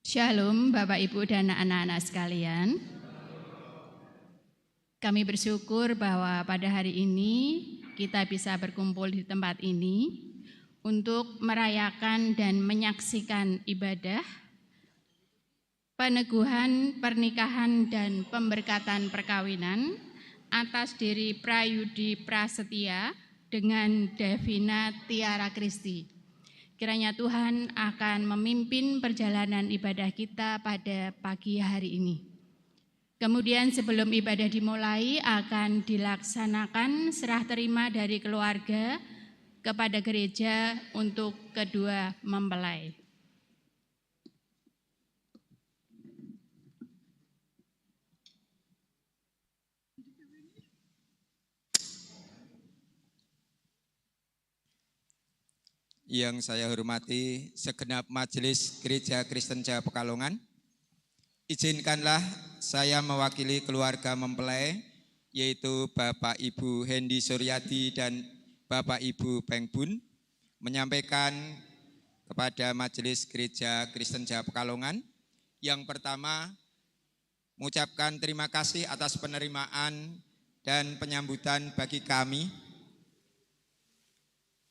Shalom Bapak Ibu dan anak-anak sekalian. Kami bersyukur bahwa pada hari ini kita bisa berkumpul di tempat ini untuk merayakan dan menyaksikan ibadah peneguhan pernikahan dan pemberkatan perkawinan atas diri Prayudi Prasetya dengan Devina Tiara Kristi. Kiranya Tuhan akan memimpin perjalanan ibadah kita pada pagi hari ini. Kemudian sebelum ibadah dimulai akan dilaksanakan serah terima dari keluarga kepada gereja untuk kedua mempelai. Yang saya hormati segenap majelis Gereja Kristen Jawa Pekalongan, izinkanlah saya mewakili keluarga mempelai, yaitu Bapak Ibu Hendi Suryadi dan Bapak Ibu Pengbun, menyampaikan kepada majelis Gereja Kristen Jawa Pekalongan. Yang pertama, mengucapkan terima kasih atas penerimaan dan penyambutan bagi kami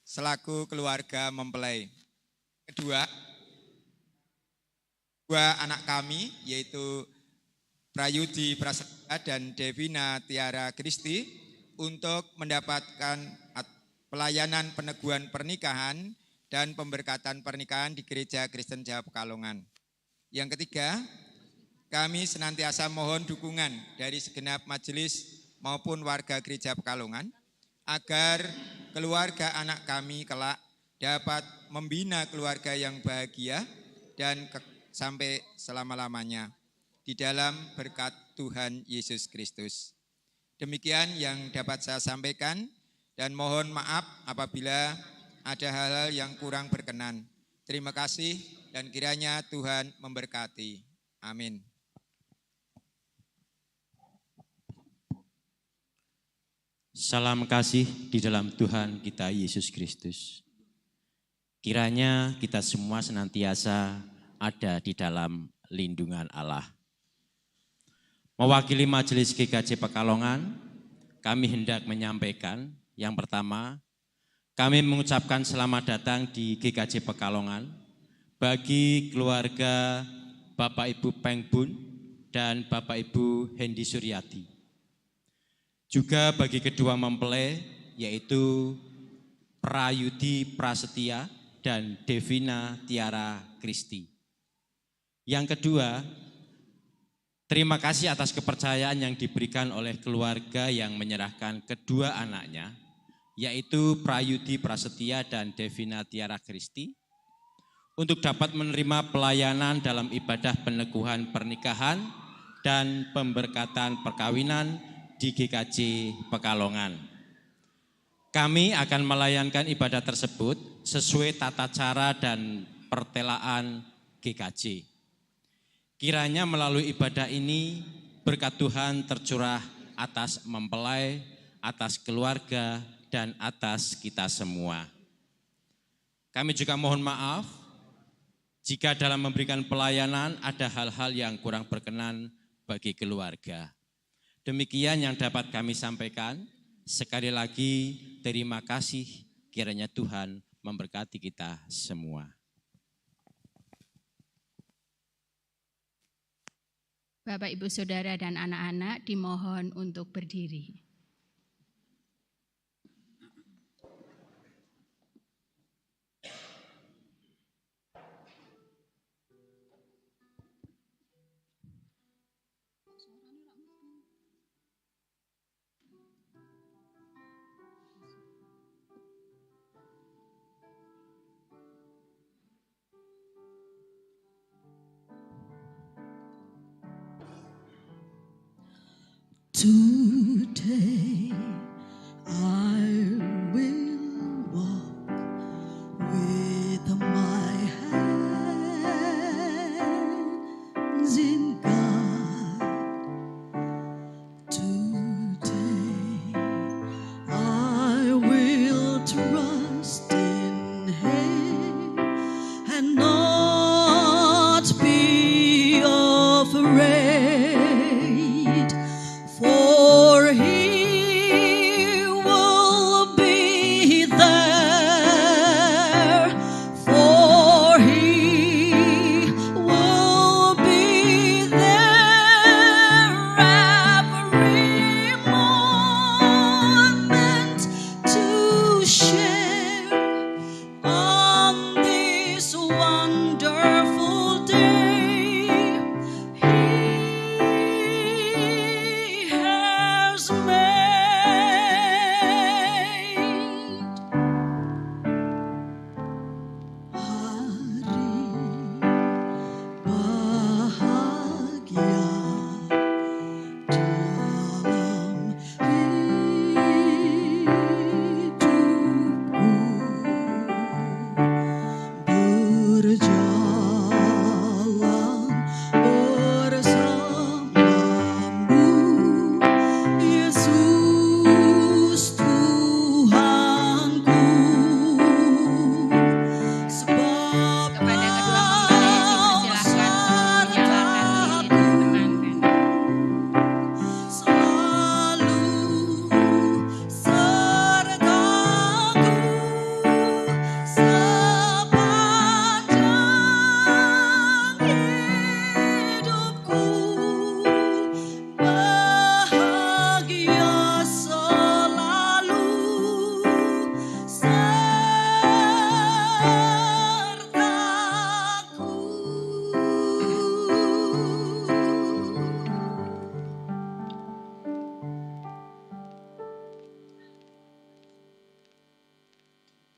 selaku keluarga mempelai. Kedua, dua anak kami yaitu Prayudi Prasetya dan Devina Tiara Kristi untuk mendapatkan pelayanan peneguhan pernikahan dan pemberkatan pernikahan di Gereja Kristen Jawa Pekalongan. Yang ketiga, kami senantiasa mohon dukungan dari segenap majelis maupun warga Gereja Pekalongan agar keluarga anak kami kelak dapat membina keluarga yang bahagia dan sampai selama-lamanya di dalam berkat Tuhan Yesus Kristus. Demikian yang dapat saya sampaikan dan mohon maaf apabila ada hal-hal yang kurang berkenan. Terima kasih dan kiranya Tuhan memberkati. Amin. Salam kasih di dalam Tuhan kita Yesus Kristus. Kiranya kita semua senantiasa ada di dalam lindungan Allah. Mewakili Majelis GKJ Pekalongan, kami hendak menyampaikan yang pertama, kami mengucapkan selamat datang di GKJ Pekalongan bagi keluarga Bapak Ibu Pengbun dan Bapak Ibu Hendi Suryadi. Juga bagi kedua mempelai yaitu Prayudi Prasetya dan Devina Tiara Kristi. Yang kedua, terima kasih atas kepercayaan yang diberikan oleh keluarga yang menyerahkan kedua anaknya yaitu Prayudi Prasetya dan Devina Tiara Kristi untuk dapat menerima pelayanan dalam ibadah peneguhan pernikahan dan pemberkatan perkawinan di GKJ Pekalongan. Kami akan melayankan ibadah tersebut sesuai tata cara dan pertelaan GKJ. Kiranya melalui ibadah ini berkat Tuhan tercurah atas mempelai, atas keluarga, dan atas kita semua. Kami juga mohon maaf jika dalam memberikan pelayanan ada hal-hal yang kurang berkenan bagi keluarga. Demikian yang dapat kami sampaikan. Sekali lagi terima kasih, kiranya Tuhan memberkati kita semua. Bapak, Ibu, Saudara, dan anak-anak dimohon untuk berdiri. Today I will walk with my hands in God. Today I will trust in Him and not be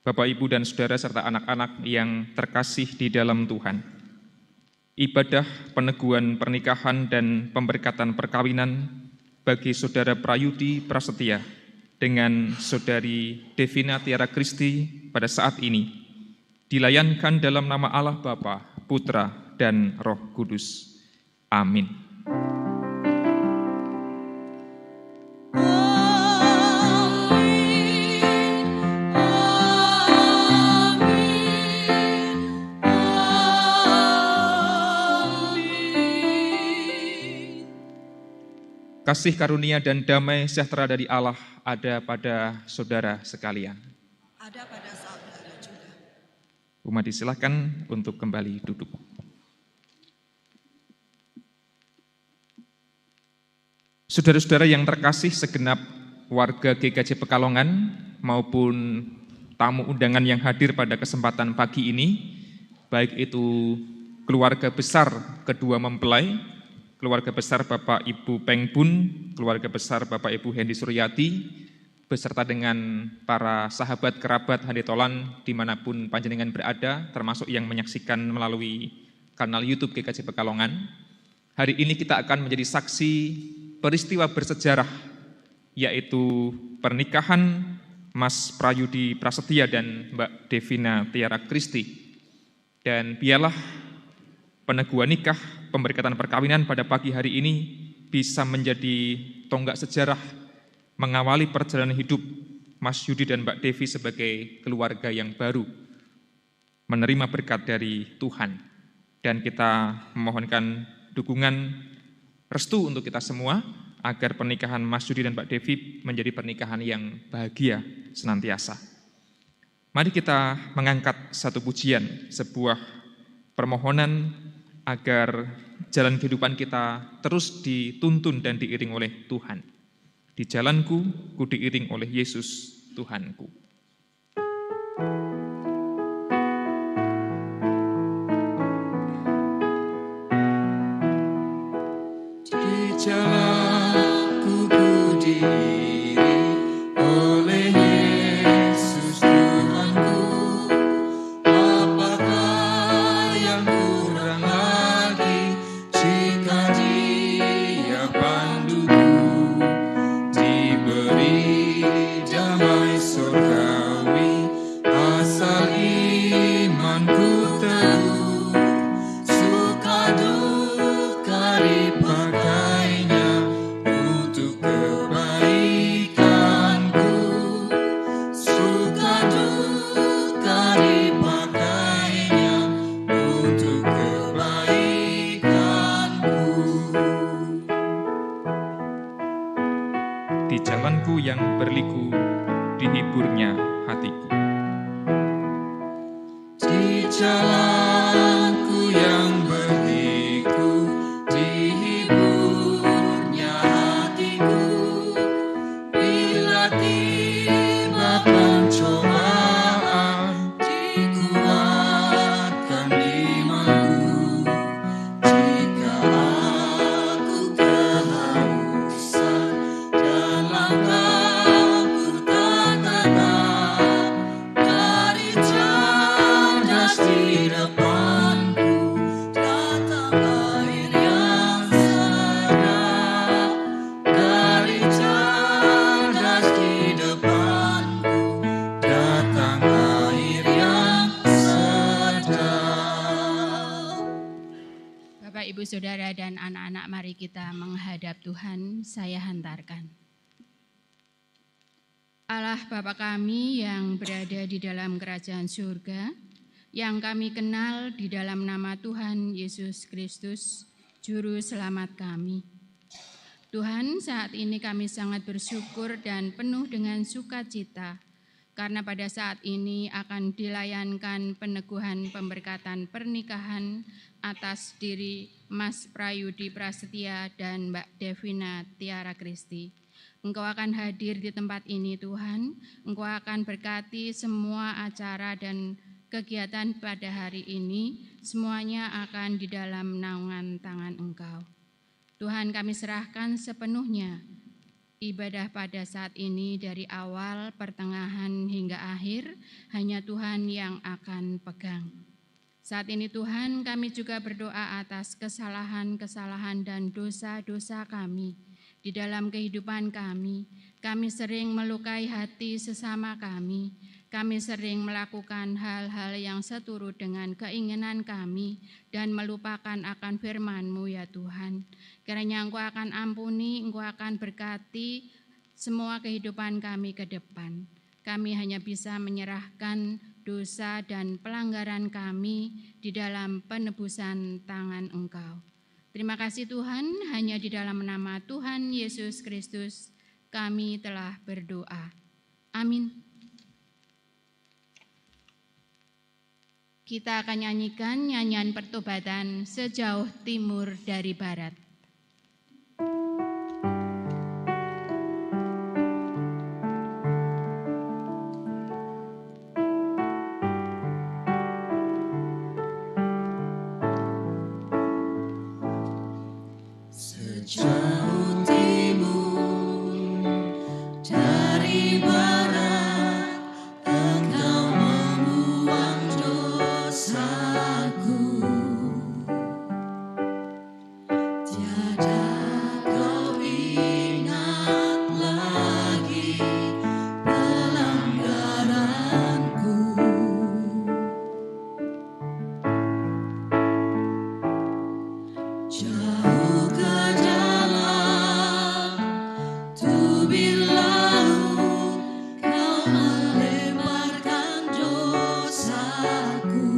Bapak, Ibu, dan Saudara serta anak-anak yang terkasih di dalam Tuhan. Ibadah peneguhan pernikahan dan pemberkatan perkawinan bagi Saudara Prayudi Prasetya dengan Saudari Devina Tiara Kristi pada saat ini dilayankan dalam nama Allah Bapa, Putra, dan Roh Kudus. Amin. Kasih karunia dan damai sejahtera dari Allah ada pada saudara sekalian. Ada pada saudara juga. Umat disilahkan untuk kembali duduk. Saudara-saudara yang terkasih, segenap warga GKJ Pekalongan maupun tamu undangan yang hadir pada kesempatan pagi ini, baik itu keluarga besar kedua mempelai, keluarga besar Bapak Ibu Peng Bun, keluarga besar Bapak Ibu Hendy Suryati, beserta dengan para sahabat kerabat handetolan dimanapun panjenengan berada, termasuk yang menyaksikan melalui kanal YouTube GKJ Pekalongan. Hari ini kita akan menjadi saksi peristiwa bersejarah, yaitu pernikahan Mas Prayudi Prasetya dan Mbak Devina Tiara Kristi. Dan biarlah peneguhan nikah, pemberkatan perkawinan pada pagi hari ini bisa menjadi tonggak sejarah mengawali perjalanan hidup Mas Yudi dan Mbak Devi sebagai keluarga yang baru, menerima berkat dari Tuhan. Dan kita memohonkan dukungan restu untuk kita semua, agar pernikahan Mas Yudi dan Mbak Devi menjadi pernikahan yang bahagia senantiasa. Mari kita mengangkat satu pujian, sebuah permohonan agar jalan kehidupan kita terus dituntun dan diiring oleh Tuhan. Di jalanku, ku diiring oleh Yesus Tuhanku. Di jalanku ku diiring oleh Yesus Tuhanku. Apakah yang kurang lagi jika Dia panduku? Diberi damai surgawi asal imanku teguh. Suka duka dipakainya untuk kebaikanku. Suka duka dipakainya untuk kebaikanku. Di jalanku yang berliku, dihiburnya hatiku. Di jalanku yang berliku, dihiburnya hatiku. Bila tiba pencobaan, dikuatkan imanku. Jika aku kehausan dan langkahku tak tetap, dari cerdas di depanku datang air yang sedap. Dari cerdas di depanku datang air yang sedap. Bapak, Ibu, Saudara, dan anak-anak, mari kita menghadap Tuhan. Saya hantarkan. Allah Bapa kami yang berada di dalam kerajaan surga, yang kami kenal di dalam nama Tuhan Yesus Kristus, Juru Selamat kami. Tuhan, saat ini kami sangat bersyukur dan penuh dengan sukacita, karena pada saat ini akan dilayankan peneguhan pemberkatan pernikahan atas diri Mas Prayudi Prasetya dan Mbak Devina Tiara Kristi. Engkau akan hadir di tempat ini Tuhan, Engkau akan berkati semua acara dan kegiatan pada hari ini, semuanya akan di dalam naungan tangan Engkau. Tuhan, kami serahkan sepenuhnya Ibadah pada saat ini dari awal, pertengahan hingga akhir hanya Tuhan yang akan pegang. Saat ini Tuhan, kami juga berdoa atas kesalahan-kesalahan dan dosa-dosa kami di dalam kehidupan kami. Kami sering melukai hati sesama kami. Kami sering melakukan hal-hal yang seturut dengan keinginan kami dan melupakan akan firman-Mu ya Tuhan. Kiranya Engkau akan ampuni, Engkau akan berkati semua kehidupan kami ke depan. Kami hanya bisa menyerahkan dosa dan pelanggaran kami di dalam penebusan tangan Engkau. Terima kasih Tuhan, hanya di dalam nama Tuhan Yesus Kristus kami telah berdoa. Amin. Kita akan nyanyikan nyanyian pertobatan sejauh timur dari barat. Sejauh timur dari barat, Engkau membuang dosaku. Tiada kau ingat lagi pelanggaranku. Jauh ke dalam tubir laut, Kau melebarkan dosaku.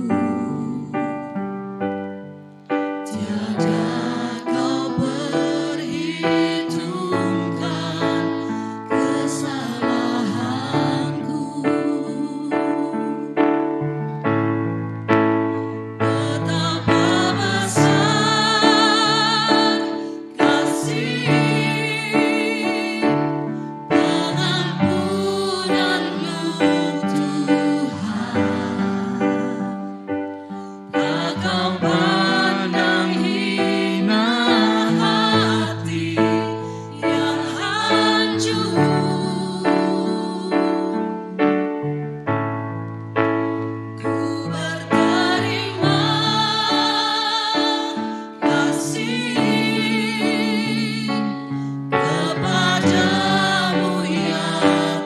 Tiada kau perhitungkan kesalahanku. Betapa besar kasih pengampunan-Mu Tuhan. Tak kau pandang hina hati yang hancur. Ku berterima kasih kepadamu ya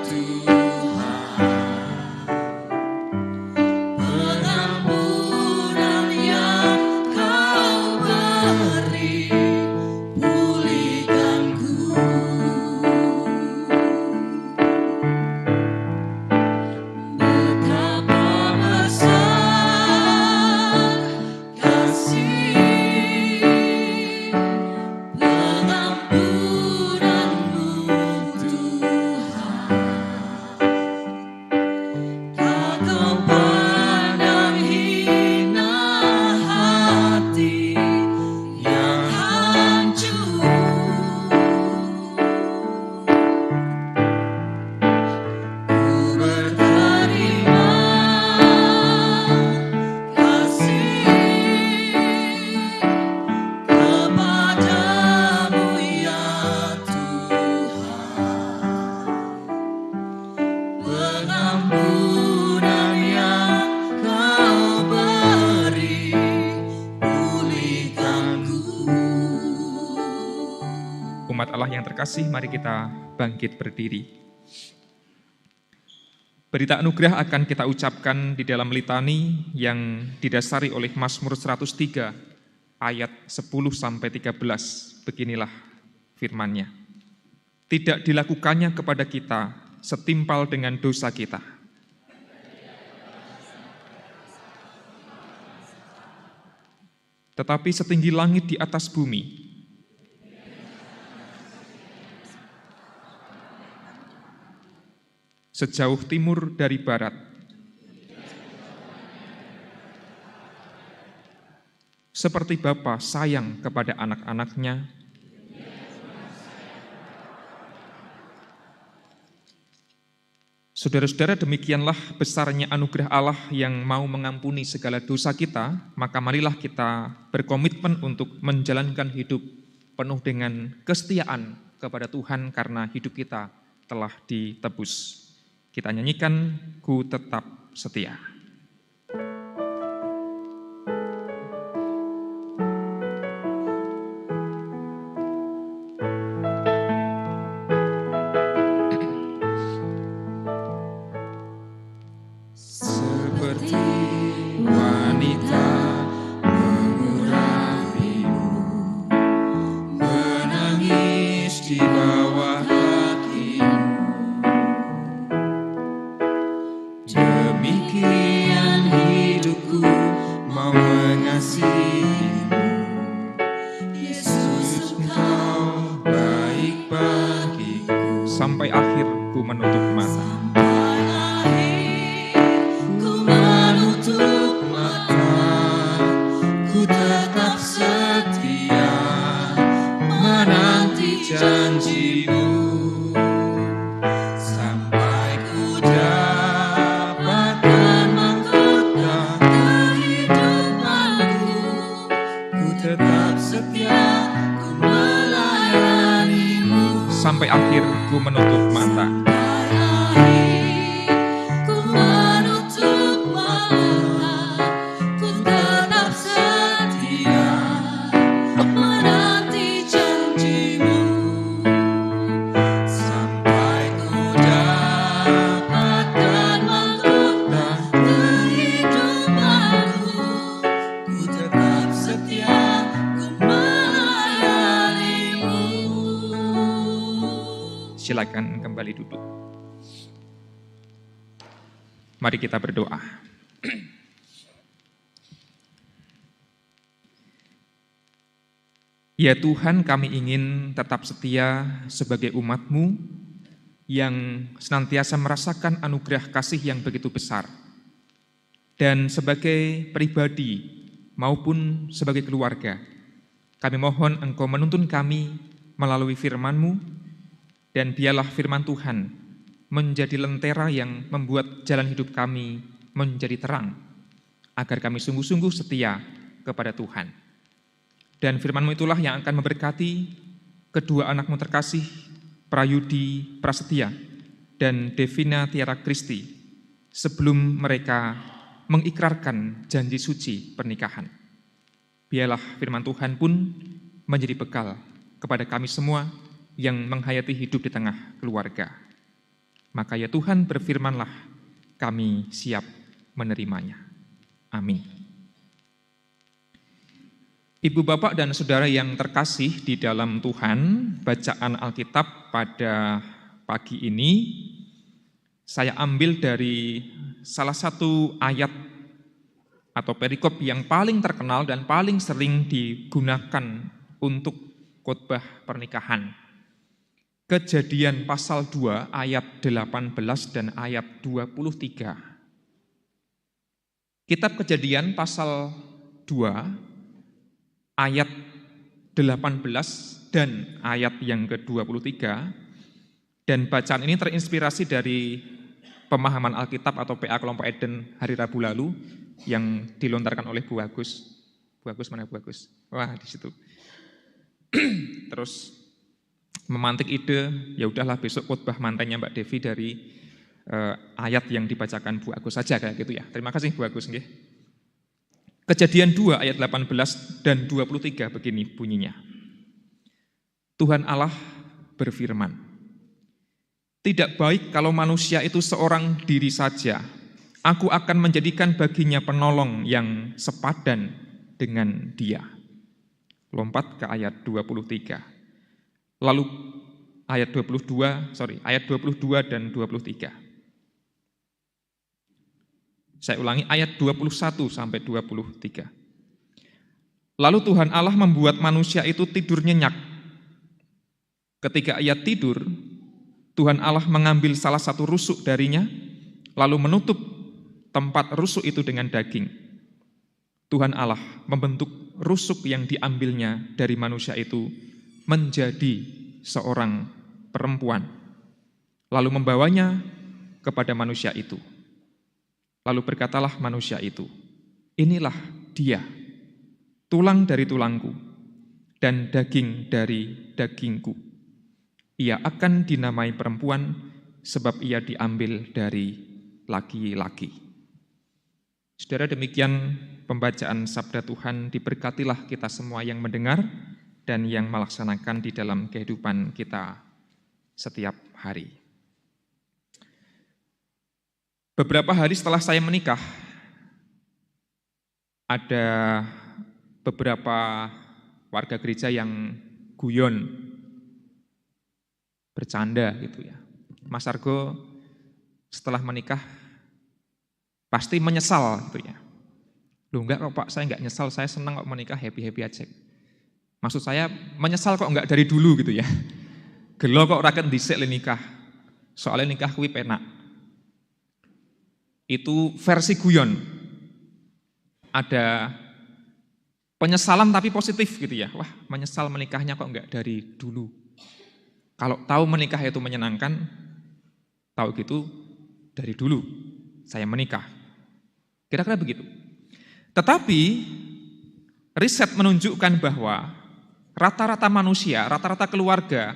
Tuhan. Pengampunan yang Kau beri, pulihkanku. Betapa besar kasih pengampunan-Mu Tuhan. Tak kau pandang hina hati yang hancur. Ku berterima kasih kepadamu ya Tuhan. Pengampunan yang Kau beri, pulihkanku. Umat Allah yang terkasih, mari kita bangkit berdiri. Berita anugerah akan kita ucapkan di dalam litani yang didasari oleh Mazmur 103 ayat 10-13. Beginilah firman-Nya. Tidak dilakukannya kepada kita setimpal dengan dosa kita. Tetapi setinggi langit di atas bumi, sejauh timur dari barat, seperti Bapa sayang kepada anak-anaknya, saudara-saudara, demikianlah besarnya anugerah Allah yang mau mengampuni segala dosa kita, maka marilah kita berkomitmen untuk menjalankan hidup penuh dengan kesetiaan kepada Tuhan karena hidup kita telah ditebus. Kita nyanyikan Ku Tetap Setia. Seperti wanita mengurapimu, menangis di bawah kakimu. Demikian hidupku mau mengasihimu. Yesus, Engkau baik bagiku. Sampai akhir ku menutup mata. Janjimu sampai ku dapatkan mahkota kehidupanku. Ku tetap setia, ku melayanimu. Sampai akhir ku menutup mata. Silakan kembali duduk. Mari kita berdoa. Ya Tuhan, kami ingin tetap setia sebagai umat-Mu yang senantiasa merasakan anugerah kasih yang begitu besar. Dan sebagai pribadi maupun sebagai keluarga, kami mohon Engkau menuntun kami melalui firman-Mu, dan biarlah firman Tuhan menjadi lentera yang membuat jalan hidup kami menjadi terang, agar kami sungguh-sungguh setia kepada Tuhan. Dan firman-Mu itulah yang akan memberkati kedua anak-Mu terkasih, Prayudi Prasetya dan Devina Tiara Kristi, sebelum mereka mengikrarkan janji suci pernikahan. Biarlah firman Tuhan pun menjadi bekal kepada kami semua yang menghayati hidup di tengah keluarga. Maka ya Tuhan, berfirmanlah, kami siap menerimanya. Amin. Ibu, Bapak, dan Saudara yang terkasih di dalam Tuhan, bacaan Alkitab pada pagi ini saya ambil dari salah satu ayat atau perikop yang paling terkenal dan paling sering digunakan untuk khotbah pernikahan. Kejadian pasal 2 ayat 18 dan ayat 23. Kitab Kejadian pasal 2 ayat 18 dan ayat yang ke-23, dan bacaan ini terinspirasi dari pemahaman Alkitab atau PA Kelompok Eden hari Rabu lalu yang dilontarkan oleh Bu Agus. Bu Agus mana Bu Agus? Wah, di situ. Terus memantik ide, ya udahlah besok khotbah mantannya Mbak Devi dari ayat yang dibacakan Bu Agus saja kayak gitu ya. Terima kasih Bu Agus nggih. Kejadian 2 ayat 18 dan 23 begini bunyinya. Tuhan Allah berfirman, "Tidak baik kalau manusia itu seorang diri saja. Aku akan menjadikan baginya penolong yang sepadan dengan dia." Lompat ke ayat 23. Lalu ayat 22 dan 23. Saya ulangi ayat 21 sampai 23. Lalu Tuhan Allah membuat manusia itu tidur nyenyak. Ketika ia tidur, Tuhan Allah mengambil salah satu rusuk darinya, lalu menutup tempat rusuk itu dengan daging. Tuhan Allah membentuk rusuk yang diambilnya dari manusia itu menjadi seorang perempuan, lalu membawanya kepada manusia itu. Lalu berkatalah manusia itu, "Inilah dia, tulang dari tulangku dan daging dari dagingku. ia akan dinamai perempuan sebab ia diambil dari laki-laki. Saudara, demikian pembacaan sabda Tuhan. Diberkatilah kita semua yang mendengar dan yang melaksanakan di dalam kehidupan kita setiap hari. Beberapa hari setelah saya menikah, ada beberapa warga gereja yang guyon, bercanda gitu ya. Mas Argo setelah menikah pasti menyesal gitu ya. Loh enggak kok Pak, saya enggak nyesal, saya senang kok menikah, happy-happy aja. Maksud saya menyesal kok enggak dari dulu gitu ya. Gelo kok rakyat dhisik le nikah. Soalnya nikah kuwi penak. Itu versi guyon. Ada penyesalan tapi positif gitu ya. Wah, menyesal menikahnya kok enggak dari dulu. Kalau tahu menikah itu menyenangkan, tahu gitu dari dulu saya menikah. Kira-kira begitu. Tetapi riset menunjukkan bahwa rata-rata manusia, rata-rata keluarga,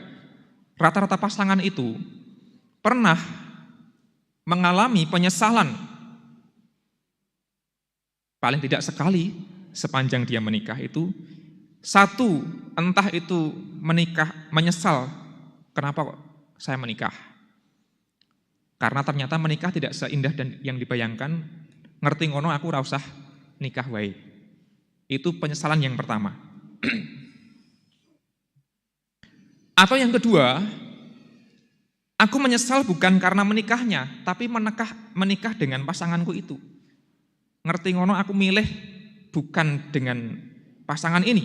rata-rata pasangan itu pernah mengalami penyesalan. Paling tidak sekali sepanjang dia menikah itu. Satu, entah itu menikah menyesal, kenapa kok saya menikah? Karena ternyata menikah tidak seindah dan yang dibayangkan, ngerti ngono aku ora usah nikah wae. Itu penyesalan yang pertama. Atau yang kedua, aku menyesal bukan karena menikahnya, tapi menikah dengan pasanganku itu. Ngerti ngono aku milih bukan dengan pasangan ini.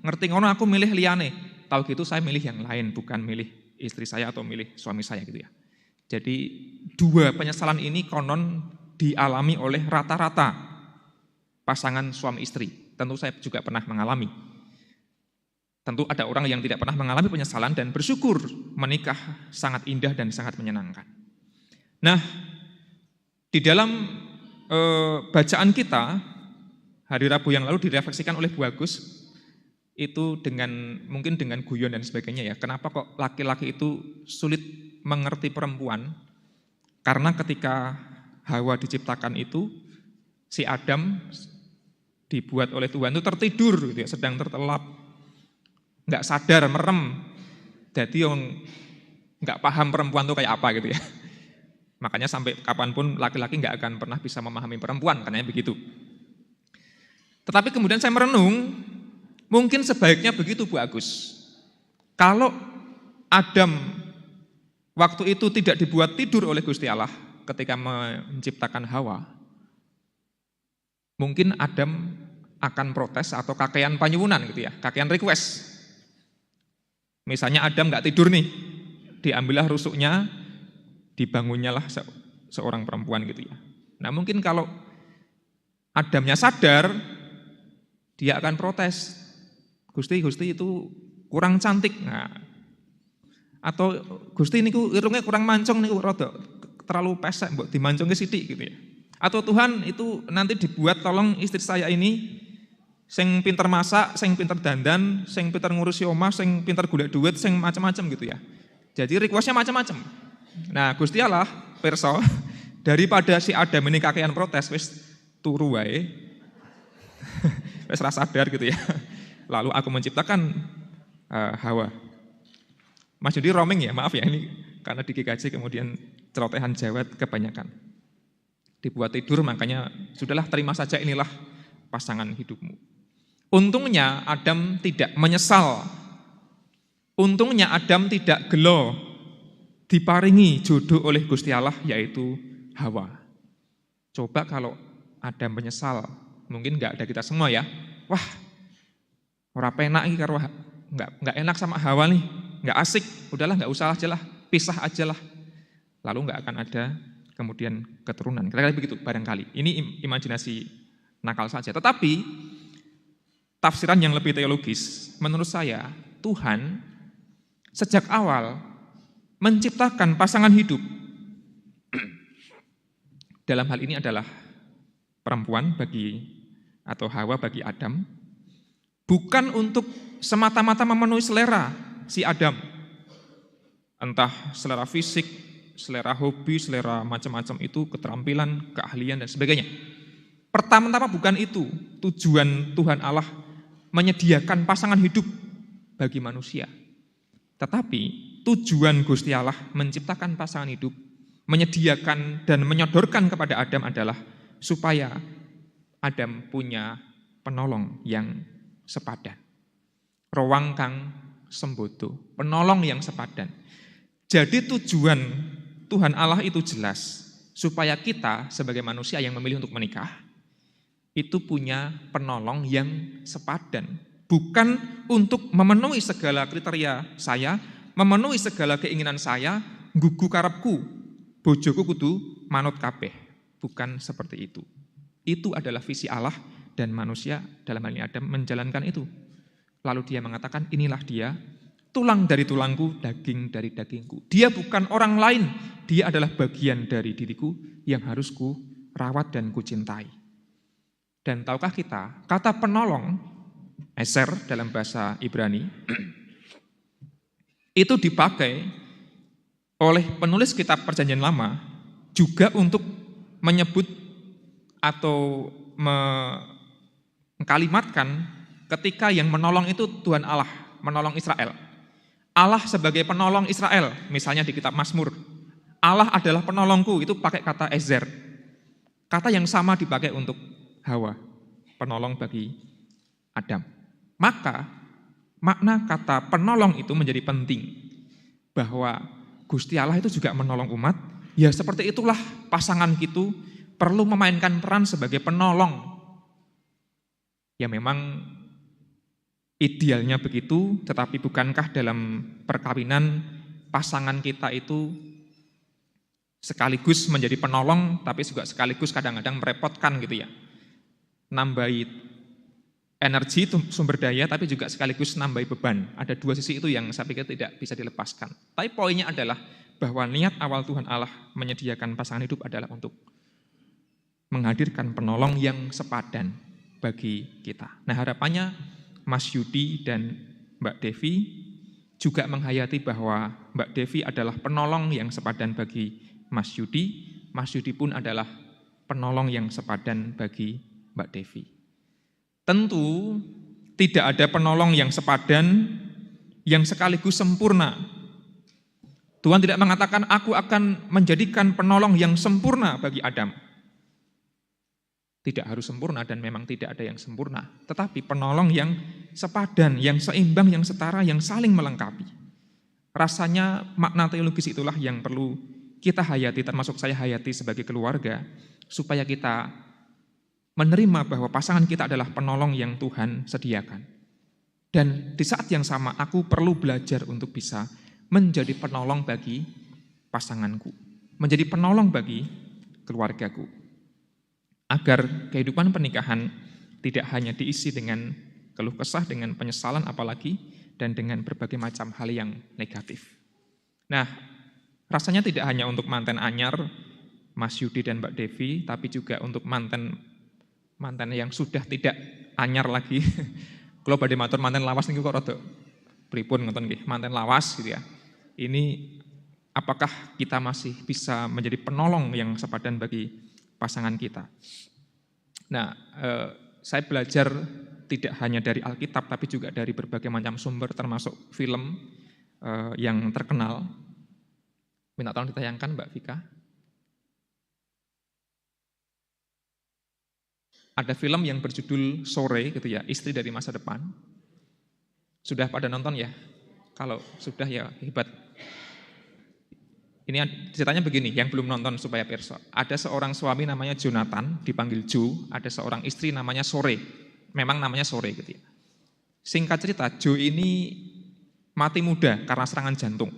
Ngerti ngono aku milih liyane. Tahu gitu saya milih yang lain, bukan milih istri saya atau milih suami saya gitu ya. Jadi dua penyesalan ini konon dialami oleh rata-rata pasangan suami istri. Tentu saya juga pernah mengalami. Tentu ada orang yang tidak pernah mengalami penyesalan dan bersyukur menikah sangat indah dan sangat menyenangkan. Nah, di dalam bacaan kita hari Rabu yang lalu direfleksikan oleh Bu Agus itu mungkin dengan guyon dan sebagainya ya. Kenapa kok laki-laki itu sulit mengerti perempuan? Karena ketika Hawa diciptakan itu si Adam dibuat oleh Tuhan itu tertidur gitu ya, sedang tertelap, nggak sadar, merem. Jadi nggak paham perempuan itu kayak apa gitu ya. Makanya sampai kapanpun laki-laki nggak akan pernah bisa memahami perempuan, katanya begitu. Tetapi kemudian saya merenung, mungkin sebaiknya begitu Bu Agus. Kalau Adam waktu itu tidak dibuat tidur oleh Gusti Allah ketika menciptakan Hawa, mungkin Adam akan protes atau kakean panyuwunan gitu ya, kakean request. Misalnya Adam nggak tidur nih, diambillah rusuknya, dibangunnyalah seorang perempuan gitu ya. Nah mungkin kalau Adamnya sadar, dia akan protes. Gusti itu kurang cantik. Nah, atau Gusti niku irungnya kurang mancung niku rada terlalu pesek mbok dimancungke sithik gitu ya. Atau Tuhan itu nanti dibuat tolong istri saya ini sing pinter masak, sing pinter dandan, sing pinter ngurusi omah, sing pinter golek duit, sing macam-macam gitu ya. Jadi requestnya macam-macam. Nah, Gusti Allah pirsa daripada si Adam ini kakean protes wis turu wae. Wis ra sadar gitu ya. Lalu aku menciptakan Hawa. Mas Yudi roaming ya, maaf ya ini karena di GKJ kemudian celotehan Jawa kebanyakan. Dibuat tidur makanya sudahlah terima saja inilah pasangan hidupmu. Untungnya Adam tidak menyesal. Untungnya Adam tidak gelo. Diparingi jodoh oleh Gusti Allah yaitu Hawa. Coba kalau Adam menyesal, mungkin enggak ada kita semua ya. Wah, ora penak iki karo enggak enak sama Hawa nih, enggak asik, udahlah enggak usah aja lah, pisah aja lah. Lalu enggak akan ada kemudian keturunan. Kira-kira begitu barangkali. Ini imajinasi nakal saja. Tetapi tafsiran yang lebih teologis, menurut saya Tuhan sejak awal menciptakan pasangan hidup. Dalam hal ini adalah perempuan atau Hawa bagi Adam, bukan untuk semata-mata memenuhi selera si Adam. Entah selera fisik, selera hobi, selera macam-macam itu, keterampilan, keahlian, dan sebagainya. Pertama-tama bukan itu tujuan Tuhan Allah menyediakan pasangan hidup bagi manusia. Tetapi tujuan Gusti Allah menciptakan pasangan hidup, menyediakan dan menyodorkan kepada Adam adalah supaya Adam punya penolong yang sepadan. Rowang kang sembodo, penolong yang sepadan. Jadi tujuan Tuhan Allah itu jelas, supaya kita sebagai manusia yang memilih untuk menikah, itu punya penolong yang sepadan. Bukan untuk memenuhi segala kriteria saya, memenuhi segala keinginan saya, gugu karepku, bojoku kudu manut kabeh. Bukan seperti itu. Itu adalah visi Allah dan manusia dalam hal ini Adam menjalankan itu. Lalu dia mengatakan, inilah dia, tulang dari tulangku, daging dari dagingku. Dia bukan orang lain, dia adalah bagian dari diriku yang harus ku rawat dan ku cintai. Dan tahukah kita, kata penolong, eser dalam bahasa Ibrani, itu dipakai oleh penulis kitab Perjanjian Lama juga untuk menyebut atau mengkalimatkan ketika yang menolong itu Tuhan Allah, menolong Israel. Allah sebagai penolong Israel, misalnya di kitab Mazmur. Allah adalah penolongku, itu pakai kata ezer. Kata yang sama dipakai untuk Hawa, penolong bagi Adam. Maka makna kata penolong itu menjadi penting. Bahwa Gusti Allah itu juga menolong umat. Ya seperti itulah pasangan itu perlu memainkan peran sebagai penolong. Ya memang idealnya begitu, tetapi bukankah dalam perkawinan pasangan kita itu sekaligus menjadi penolong, tapi juga sekaligus kadang-kadang merepotkan gitu ya. Nambahi energi, sumber daya, tapi juga sekaligus nambahi beban. Ada dua sisi itu yang saya pikir tidak bisa dilepaskan. Tapi poinnya adalah bahwa niat awal Tuhan Allah menyediakan pasangan hidup adalah untuk menghadirkan penolong yang sepadan bagi kita. Nah harapannya Mas Yudi dan Mbak Devi juga menghayati bahwa Mbak Devi adalah penolong yang sepadan bagi Mas Yudi. Mas Yudi pun adalah penolong yang sepadan bagi Mbak Devi. Tentu tidak ada penolong yang sepadan, yang sekaligus sempurna. Tuhan tidak mengatakan, aku akan menjadikan penolong yang sempurna bagi Adam. Tidak harus sempurna dan memang tidak ada yang sempurna. Tetapi penolong yang sepadan, yang seimbang, yang setara, yang saling melengkapi. Rasanya makna teologis itulah yang perlu kita hayati, termasuk saya hayati sebagai keluarga, supaya kita menerima bahwa pasangan kita adalah penolong yang Tuhan sediakan. Dan di saat yang sama aku perlu belajar untuk bisa menjadi penolong bagi pasanganku, menjadi penolong bagi keluargaku. Agar kehidupan pernikahan tidak hanya diisi dengan keluh kesah, dengan penyesalan apalagi, dan dengan berbagai macam hal yang negatif. Nah, rasanya tidak hanya untuk mantan anyar, Mas Yudi dan Mbak Devi, tapi juga untuk mantan yang sudah tidak anyar lagi. Kalau badhe matur mantan lawas niku kok rada pripun ngoten nggih, mantan lawas gitu ya. Ini apakah kita masih bisa menjadi penolong yang sepadan bagi pasangan kita. Nah, saya belajar tidak hanya dari Alkitab, tapi juga dari berbagai macam sumber, termasuk film yang terkenal. Minta tolong ditayangkan Mbak Vika. Ada film yang berjudul Sore, gitu ya, Istri dari Masa Depan. Sudah pada nonton ya? Kalau sudah ya hebat. Ini ceritanya begini, yang belum nonton supaya pirsa. Ada seorang suami namanya Jonathan, dipanggil Joe. Ada seorang istri namanya Sore. Memang namanya Sore gitu ya. Singkat cerita, Joe ini mati muda karena serangan jantung.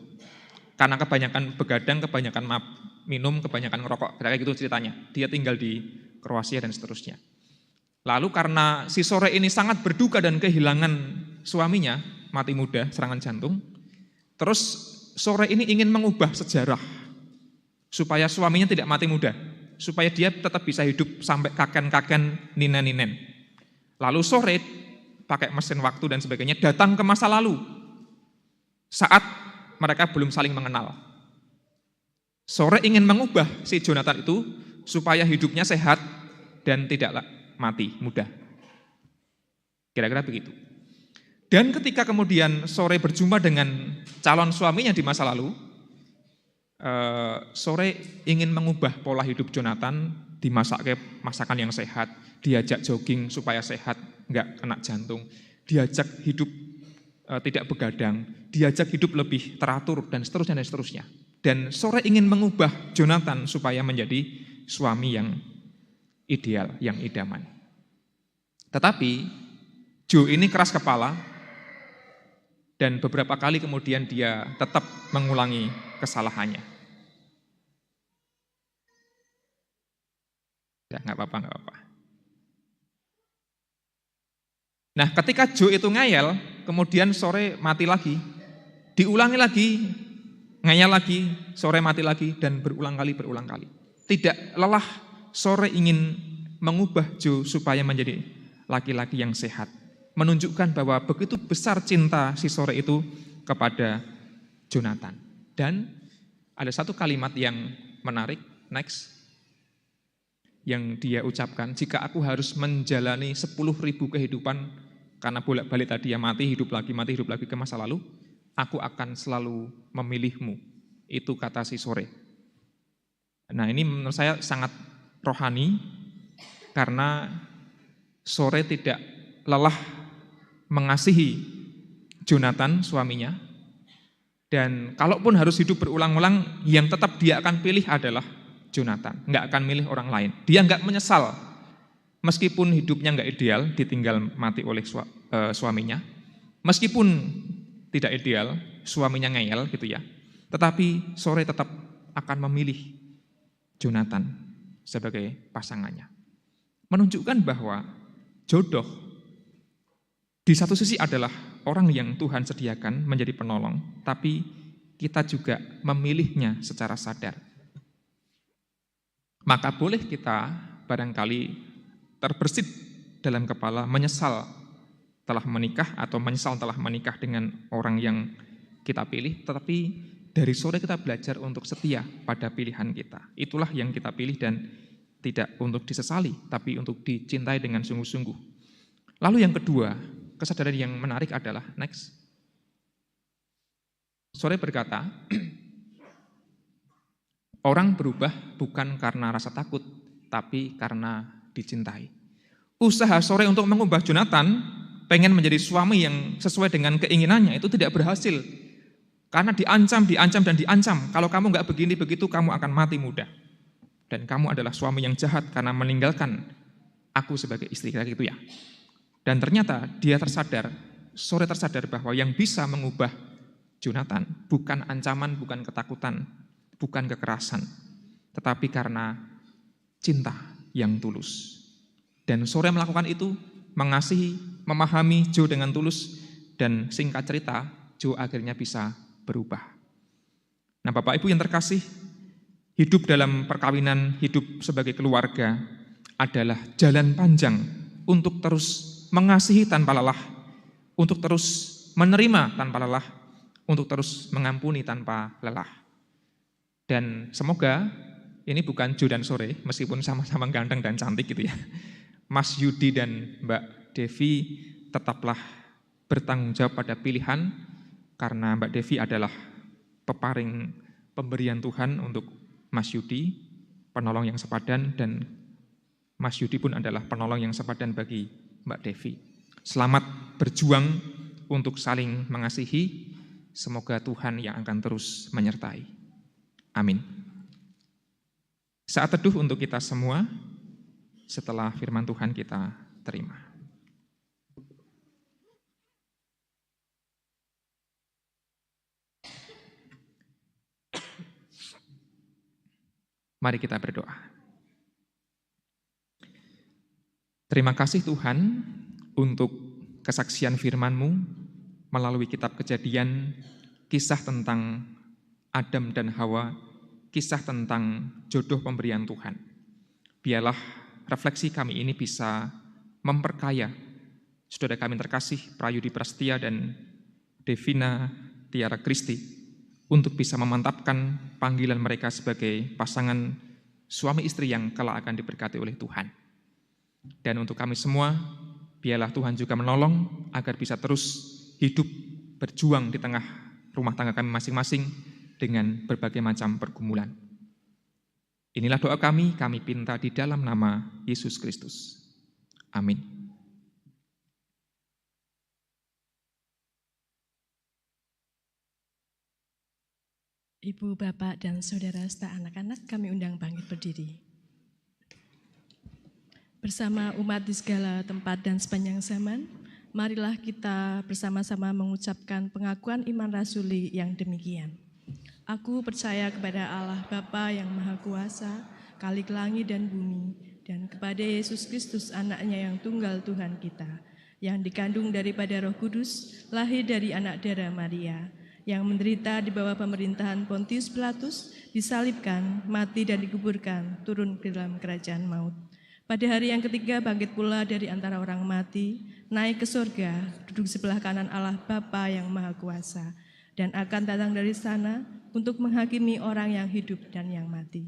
Karena kebanyakan begadang, kebanyakan minum, kebanyakan ngerokok. Kayak gitu ceritanya. Dia tinggal di Kroasia dan seterusnya. Lalu karena si Sore ini sangat berduka dan kehilangan suaminya, mati muda, serangan jantung. Terus Sore ini ingin mengubah sejarah supaya suaminya tidak mati muda, supaya dia tetap bisa hidup sampai kakek-kakek, ninen-ninen. Lalu Sore pakai mesin waktu dan sebagainya datang ke masa lalu. Saat mereka belum saling mengenal. Sore ingin mengubah si Jonathan itu supaya hidupnya sehat dan tidak mati muda. Kira-kira begitu. Dan ketika kemudian Sore berjumpa dengan calon suaminya di masa lalu, Sore ingin mengubah pola hidup Jonathan, dimasak masakan yang sehat, diajak jogging supaya sehat, enggak kena jantung, diajak hidup tidak begadang, diajak hidup lebih teratur dan seterusnya dan seterusnya. Dan Sore ingin mengubah Jonathan supaya menjadi suami yang ideal, yang idaman. Tetapi Joe ini keras kepala dan beberapa kali kemudian dia tetap mengulangi kesalahannya. Ya, nggak apa-apa. Nah, ketika Joe itu ngeyel, kemudian Sore mati lagi, diulangi lagi, ngeyel lagi, Sore mati lagi, dan berulang kali. Tidak lelah, Sore ingin mengubah Joe supaya menjadi laki-laki yang sehat. Menunjukkan bahwa begitu besar cinta si Sore itu kepada Jonathan. Dan ada satu kalimat yang menarik, next, yang dia ucapkan, jika aku harus menjalani 10.000 kehidupan, karena bolak-balik tadi ya mati, hidup lagi ke masa lalu, aku akan selalu memilihmu. Itu kata si Sore. Nah ini menurut saya sangat rohani, karena Sore tidak lelah mengasihi Jonathan suaminya, dan kalaupun harus hidup berulang-ulang, yang tetap dia akan pilih adalah Jonathan, nggak akan milih orang lain. Dia nggak menyesal, meskipun hidupnya nggak ideal, ditinggal mati oleh suaminya, meskipun tidak ideal, suaminya ngeyel gitu ya, tetapi Sore tetap akan memilih Jonathan sebagai pasangannya. Menunjukkan bahwa jodoh di satu sisi adalah orang yang Tuhan sediakan menjadi penolong, tapi kita juga memilihnya secara sadar. Maka boleh kita barangkali terbersit dalam kepala menyesal telah menikah atau menyesal telah menikah dengan orang yang kita pilih, tetapi dari Sore kita belajar untuk setia pada pilihan kita. Itulah yang kita pilih dan tidak untuk disesali, tapi untuk dicintai dengan sungguh-sungguh. Lalu yang kedua, kesadaran yang menarik adalah, next. Sore berkata, orang berubah bukan karena rasa takut, tapi karena dicintai. Usaha Sore untuk mengubah Jonathan, pengen menjadi suami yang sesuai dengan keinginannya, itu tidak berhasil. Karena diancam. Kalau kamu nggak begini begitu, kamu akan mati muda. Dan kamu adalah suami yang jahat karena meninggalkan aku sebagai istri, kayak gitu ya. Dan ternyata Sore tersadar bahwa yang bisa mengubah Jonathan bukan ancaman, bukan ketakutan, bukan kekerasan, tetapi karena cinta yang tulus. Dan Sore melakukan itu, mengasihi, memahami Joe dengan tulus, dan singkat cerita, Joe akhirnya bisa berubah. Nah, Bapak Ibu yang terkasih, hidup dalam perkawinan, hidup sebagai keluarga adalah jalan panjang untuk terus mengasihi tanpa lelah, untuk terus menerima tanpa lelah, untuk terus mengampuni tanpa lelah. Dan semoga ini bukan Joe dan Sore, meskipun sama-sama ganteng dan cantik gitu ya, Mas Yudi dan Mbak Devi tetaplah bertanggung jawab pada pilihan, karena Mbak Devi adalah peparing pemberian Tuhan untuk Mas Yudi, penolong yang sepadan, dan Mas Yudi pun adalah penolong yang sepadan bagi Mbak Devi. Selamat berjuang untuk saling mengasihi, semoga Tuhan yang akan terus menyertai. Amin. Saat teduh untuk kita semua, setelah firman Tuhan kita terima. Mari kita berdoa. Terima kasih Tuhan untuk kesaksian firman-Mu melalui kitab Kejadian, kisah tentang Adam dan Hawa, kisah tentang jodoh pemberian Tuhan. Biarlah refleksi kami ini bisa memperkaya saudara kami terkasih Prayudi Prastia dan Devina Tiara Kristi untuk bisa memantapkan panggilan mereka sebagai pasangan suami istri yang kelak akan diberkati oleh Tuhan. Dan untuk kami semua, biarlah Tuhan juga menolong agar bisa terus hidup berjuang di tengah rumah tangga kami masing-masing dengan berbagai macam pergumulan. Inilah doa kami pinta di dalam nama Yesus Kristus. Amin. Ibu, Bapak, dan Saudara serta anak-anak kami undang bangkit berdiri. Bersama umat di segala tempat dan sepanjang zaman, marilah kita bersama-sama mengucapkan pengakuan iman rasuli yang demikian. Aku percaya kepada Allah Bapa yang Maha Kuasa, Khalik langit dan bumi, dan kepada Yesus Kristus anaknya yang tunggal Tuhan kita, yang dikandung daripada Roh Kudus, lahir dari anak darah Maria, yang menderita di bawah pemerintahan Pontius Pilatus, disalibkan, mati dan dikuburkan, turun ke dalam kerajaan maut. Pada hari yang ketiga bangkit pula dari antara orang mati, naik ke surga, duduk sebelah kanan Allah Bapa yang Maha Kuasa, dan akan datang dari sana untuk menghakimi orang yang hidup dan yang mati.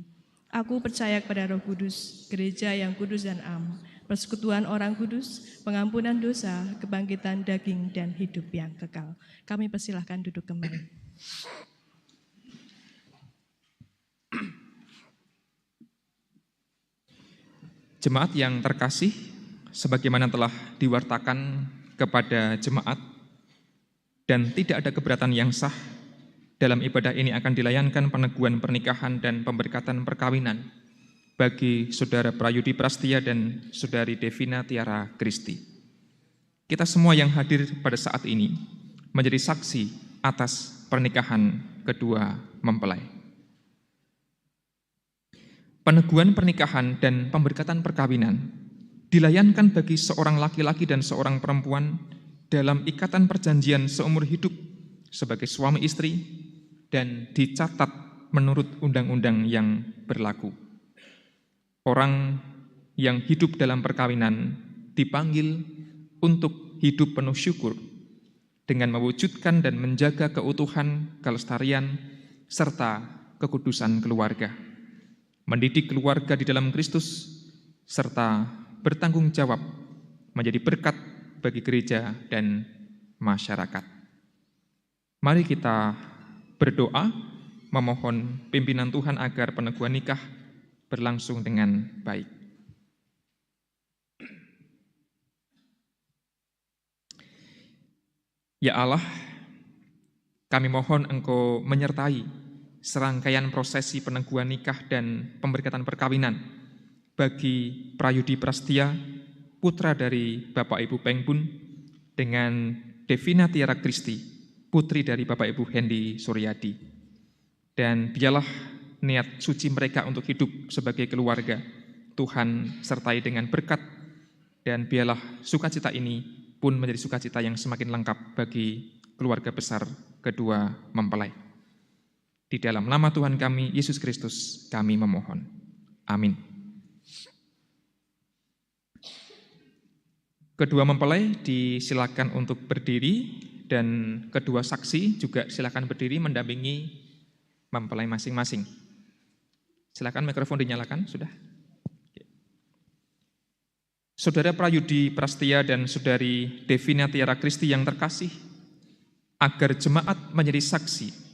Aku percaya kepada Roh Kudus, gereja yang kudus dan am, persekutuan orang kudus, pengampunan dosa, kebangkitan daging, dan hidup yang kekal. Kami persilahkan duduk kembali. Jemaat yang terkasih, sebagaimana telah diwartakan kepada jemaat, dan tidak ada keberatan yang sah, dalam ibadah ini akan dilayankan peneguhan pernikahan dan pemberkatan perkawinan bagi Saudara Prayudi Prastia dan Saudari Devina Tiara Kristi. Kita semua yang hadir pada saat ini menjadi saksi atas pernikahan kedua mempelai. Peneguhan pernikahan dan pemberkatan perkawinan dilayankan bagi seorang laki-laki dan seorang perempuan dalam ikatan perjanjian seumur hidup sebagai suami istri dan dicatat menurut undang-undang yang berlaku. Orang yang hidup dalam perkawinan dipanggil untuk hidup penuh syukur dengan mewujudkan dan menjaga keutuhan, kelestarian, serta kekudusan keluarga, mendidik keluarga di dalam Kristus, serta bertanggung jawab menjadi berkat bagi gereja dan masyarakat. Mari kita berdoa, memohon pimpinan Tuhan agar peneguhan nikah berlangsung dengan baik. Ya Allah, kami mohon Engkau menyertai serangkaian prosesi peneguhan nikah dan pemberkatan perkawinan bagi Prayudi Prastia, putra dari Bapak Ibu Pengbun, dengan Devina Tiara Kristi, putri dari Bapak Ibu Hendi Suryadi. Dan biarlah niat suci mereka untuk hidup sebagai keluarga Tuhan sertai dengan berkat, dan biarlah sukacita ini pun menjadi sukacita yang semakin lengkap bagi keluarga besar kedua mempelai. Di dalam nama Tuhan kami, Yesus Kristus, kami memohon. Amin. Kedua mempelai disilakan untuk berdiri, dan kedua saksi juga silakan berdiri mendampingi mempelai masing-masing. Silakan mikrofon dinyalakan, sudah. Saudara Prayudi Prastia dan Saudari Devina Tiara Kristi yang terkasih, agar jemaat menjadi saksi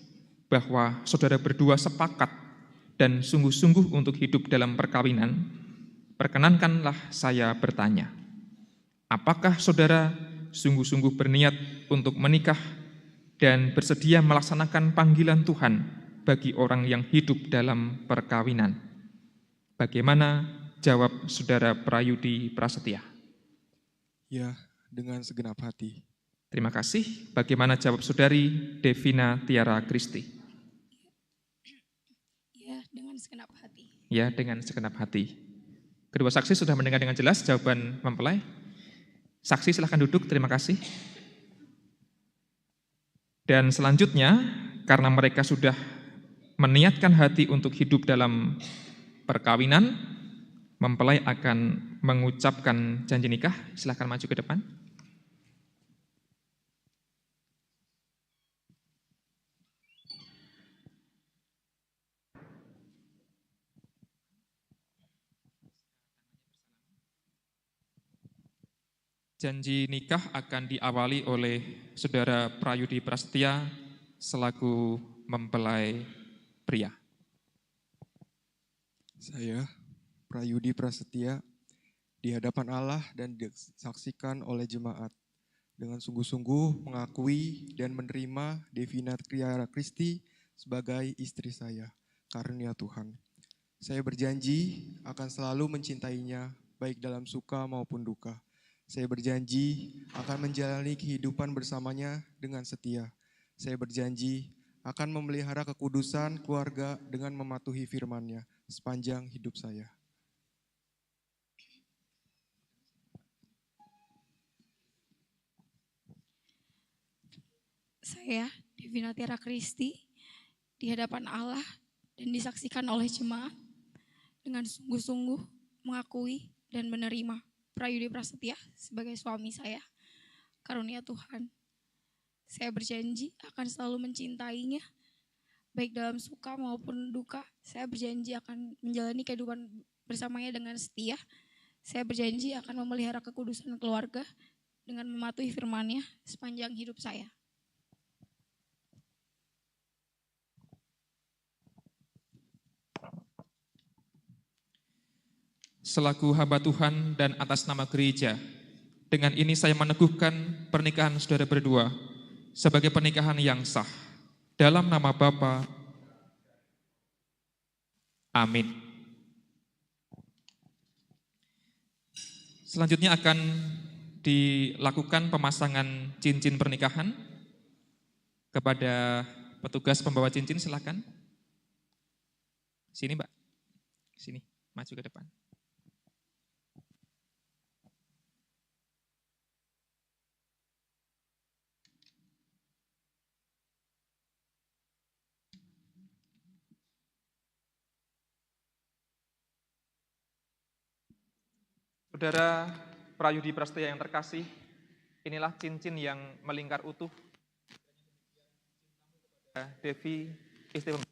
bahwa saudara berdua sepakat dan sungguh-sungguh untuk hidup dalam perkawinan, perkenankanlah saya bertanya, apakah saudara sungguh-sungguh berniat untuk menikah dan bersedia melaksanakan panggilan Tuhan bagi orang yang hidup dalam perkawinan? Bagaimana jawab Saudara Prayudi Prasetya? Ya, dengan segenap hati. Terima kasih. Bagaimana jawab Saudari Devina Tiara Kristi? Ya, dengan segenap hati. Ya, dengan segenap hati. Kedua saksi sudah mendengar dengan jelas jawaban mempelai. Saksi silahkan duduk, terima kasih. Dan selanjutnya, karena mereka sudah meniatkan hati untuk hidup dalam perkawinan, mempelai akan mengucapkan janji nikah. Silahkan maju ke depan. Janji nikah akan diawali oleh Saudara Prayudi Prasetya selaku mempelai pria. Saya, Prayudi Prasetya, di hadapan Allah dan disaksikan oleh jemaat, dengan sungguh-sungguh mengakui dan menerima Devina Tiara Kristi sebagai istri saya, karunia Tuhan. Saya berjanji akan selalu mencintainya, baik dalam suka maupun duka. Saya berjanji akan menjalani kehidupan bersamanya dengan setia. Saya berjanji akan memelihara kekudusan keluarga dengan mematuhi firman-Nya sepanjang hidup saya. Saya, Devina Tiara Kristi, di hadapan Allah dan disaksikan oleh jemaat, dengan sungguh-sungguh mengakui dan menerima Prayudi Prasetya sebagai suami saya, karunia Tuhan. Saya berjanji akan selalu mencintainya, baik dalam suka maupun duka. Saya berjanji akan menjalani kehidupan bersamanya dengan setia. Saya berjanji akan memelihara kekudusan keluarga dengan mematuhi firman-Nya sepanjang hidup saya. Selaku hamba Tuhan dan atas nama gereja, dengan ini saya meneguhkan pernikahan saudara berdua sebagai pernikahan yang sah. Dalam nama Bapa. Amin. Selanjutnya akan dilakukan pemasangan cincin pernikahan. Kepada petugas pembawa cincin silakan. Sini Mbak, sini, maju ke depan. Saudara Prayudi Prasetya yang terkasih, inilah cincin yang melingkar utuh. Devi, istri pemberian.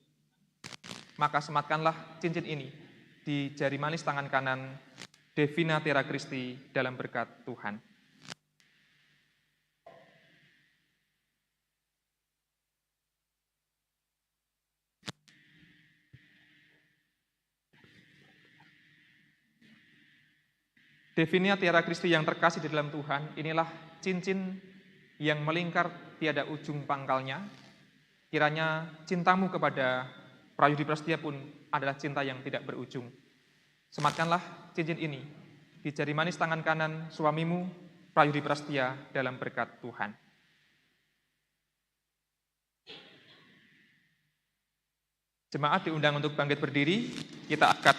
Maka sematkanlah cincin ini di jari manis tangan kanan Devina Tiara Kristi dalam berkat Tuhan. Devina Tiara Kristi yang terkasih di dalam Tuhan, inilah cincin yang melingkar tiada ujung pangkalnya. Kiranya cintamu kepada Prayudi Prasetya pun adalah cinta yang tidak berujung. Sematkanlah cincin ini di jari manis tangan kanan suamimu, Prayudi Prasetya, dalam berkat Tuhan. Jemaat diundang untuk bangkit berdiri, kita akan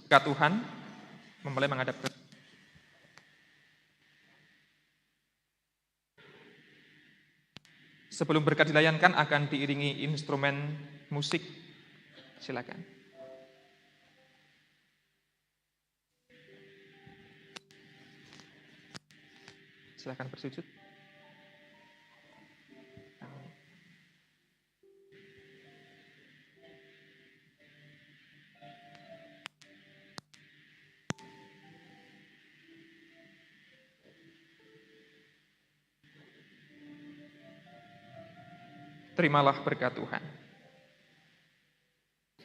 berkat Tuhan, memulai menghadap ke sebelum berkat dilayankan akan diiringi instrumen musik. Silakan. Silakan bersujud. Terimalah berkat Tuhan.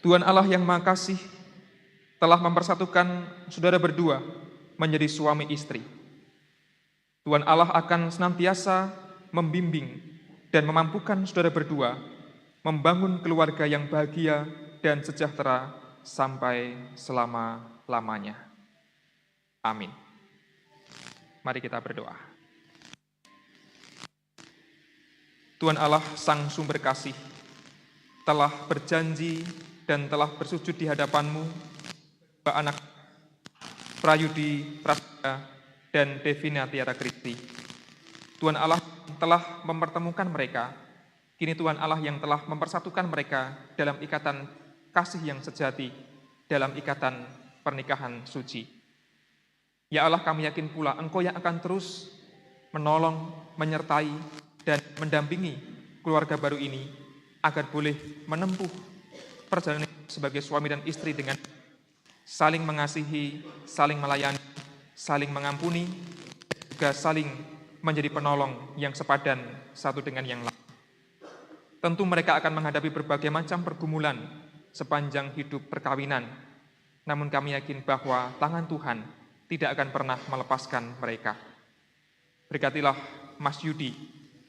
Tuhan Allah yang Maha Kasih telah mempersatukan saudara berdua menjadi suami istri. Tuhan Allah akan senantiasa membimbing dan memampukan saudara berdua membangun keluarga yang bahagia dan sejahtera sampai selama-lamanya. Amin. Mari kita berdoa. Tuhan Allah Sang Sumber Kasih telah berjanji dan telah bersujud di hadapan-Mu, anak Prayudi Prasetya dan Devina Tiara Kristi. Tuhan Allah telah mempertemukan mereka, kini Tuhan Allah yang telah mempersatukan mereka dalam ikatan kasih yang sejati, dalam ikatan pernikahan suci. Ya Allah, kami yakin pula Engkau yang akan terus menolong, menyertai, dan mendampingi keluarga baru ini agar boleh menempuh perjalanan sebagai suami dan istri dengan saling mengasihi, saling melayani, saling mengampuni, dan juga juga saling menjadi penolong yang sepadan satu dengan yang lain. Tentu mereka akan menghadapi berbagai macam pergumulan sepanjang hidup perkawinan, namun kami yakin bahwa tangan Tuhan tidak akan pernah melepaskan mereka. Berkatilah Mas Yudi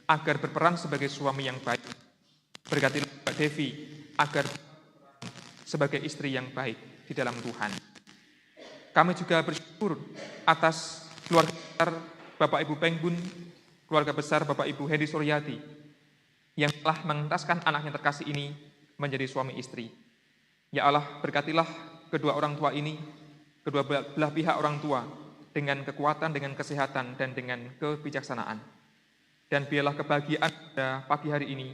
agar berperan sebagai suami yang baik. Berkatilah Mbak Devi agar sebagai istri yang baik di dalam Tuhan. Kami juga bersyukur atas keluarga besar Bapak Ibu Pengbun, keluarga besar Bapak Ibu Hendy Suryati, yang telah mengentaskan anak yang terkasih ini menjadi suami istri. Ya Allah, berkatilah kedua orang tua ini, kedua belah pihak orang tua, dengan kekuatan, dengan kesehatan, dan dengan kebijaksanaan. Dan biarlah kebahagiaan pada pagi hari ini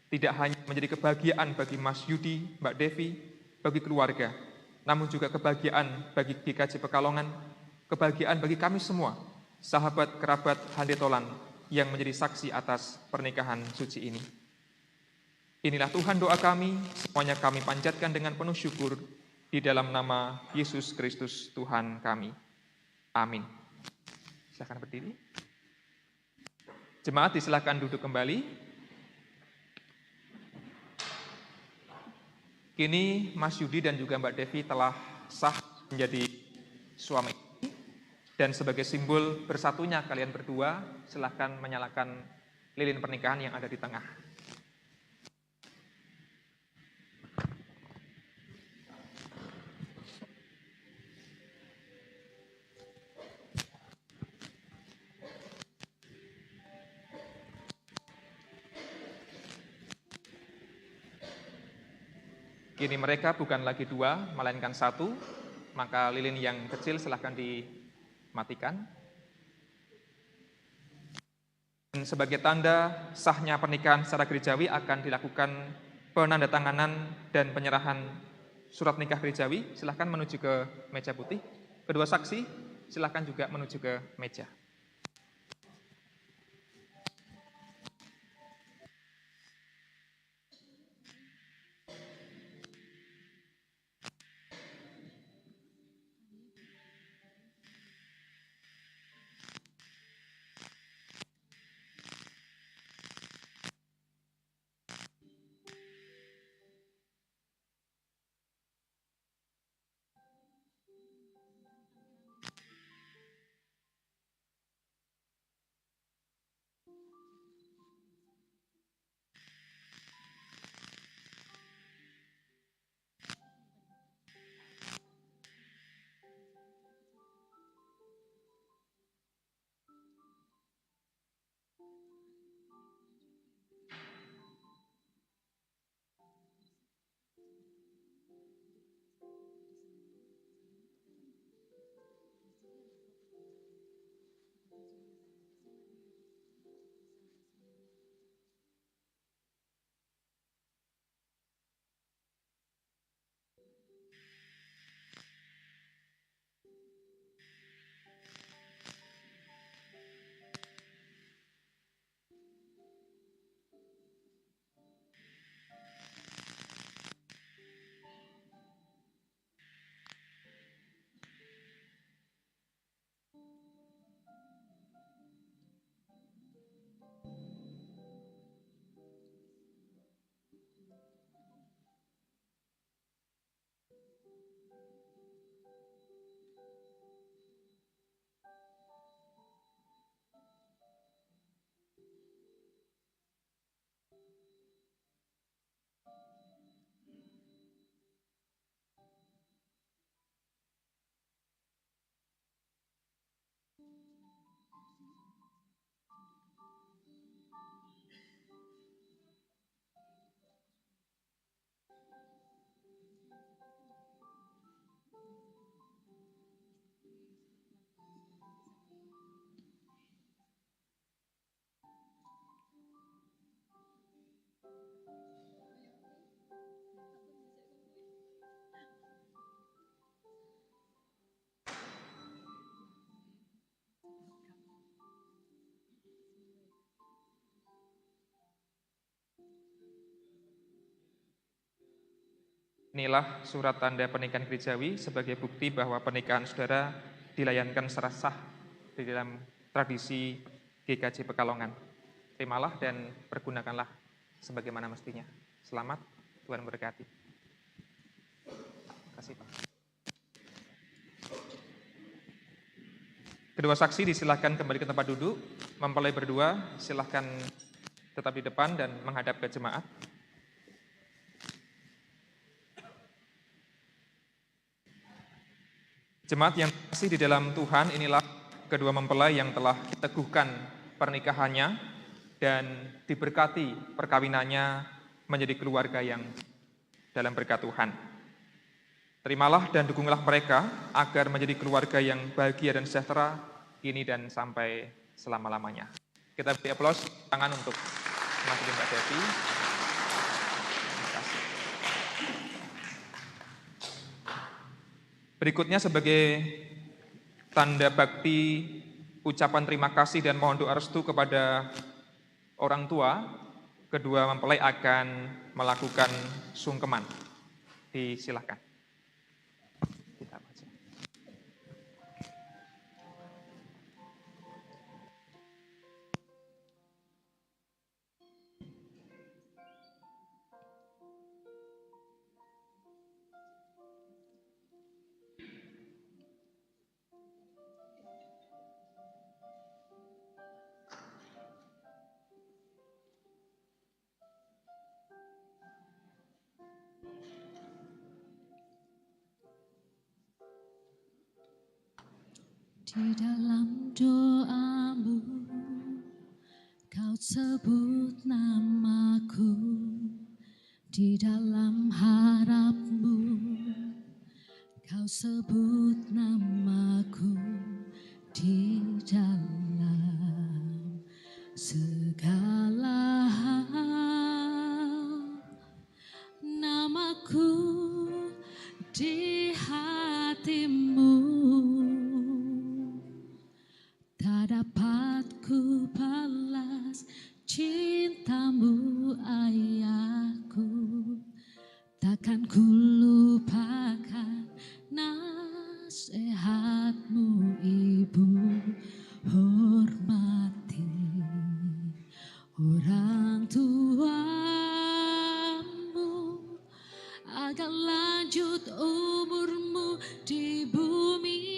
tidak hanya menjadi kebahagiaan bagi Mas Yudi, Mbak Devi, bagi keluarga, namun juga kebahagiaan bagi GKJ Pekalongan, kebahagiaan bagi kami semua, sahabat kerabat Handetolan yang menjadi saksi atas pernikahan suci ini. Inilah Tuhan doa kami, semuanya kami panjatkan dengan penuh syukur di dalam nama Yesus Kristus Tuhan kami. Amin. Silakan berdiri. Jemaat disilakan duduk kembali. Kini Mas Yudi dan juga Mbak Devi telah sah menjadi suami. Dan sebagai simbol bersatunya kalian berdua, silakan menyalakan lilin pernikahan yang ada di tengah. Kini mereka bukan lagi dua, melainkan satu, maka lilin yang kecil silahkan dimatikan. Dan sebagai tanda sahnya pernikahan secara gerejawi akan dilakukan penandatanganan dan penyerahan surat nikah gerejawi. Silahkan menuju ke meja putih. Kedua saksi silahkan juga menuju ke meja. Inilah surat tanda pernikahan gerejawi sebagai bukti bahwa pernikahan saudara dilayankan secara sah di dalam tradisi GKJ Pekalongan. Terimalah dan pergunakanlah sebagaimana mestinya. Selamat, Tuhan memberkati. Terima kasih, Pak. Kedua saksi disilahkan kembali ke tempat duduk. Mempelai berdua silahkan tetap di depan dan menghadap ke jemaat. Jemaat yang kasih di dalam Tuhan, inilah kedua mempelai yang telah diteguhkan pernikahannya dan diberkati perkawinannya menjadi keluarga yang dalam berkat Tuhan. Terimalah dan dukunglah mereka agar menjadi keluarga yang bahagia dan sejahtera kini dan sampai selama-lamanya. Kita beri aplaus tangan untuk Mas Mbak Devi. Terima kasih. Berikutnya sebagai tanda bakti, ucapan terima kasih dan mohon doa restu kepada orang tua, kedua mempelai akan melakukan sungkeman. Disilahkan. Di dalam doamu, kau sebut namaku. Di dalam harapmu, kau sebut namaku. Di dalam segala hal, namaku di hatimu. Tak dapat ku balas cintamu, ayahku. Takkan ku lupakan nasihatmu, ibu. Hormati orang tuamu agar lanjut umurmu di bumi.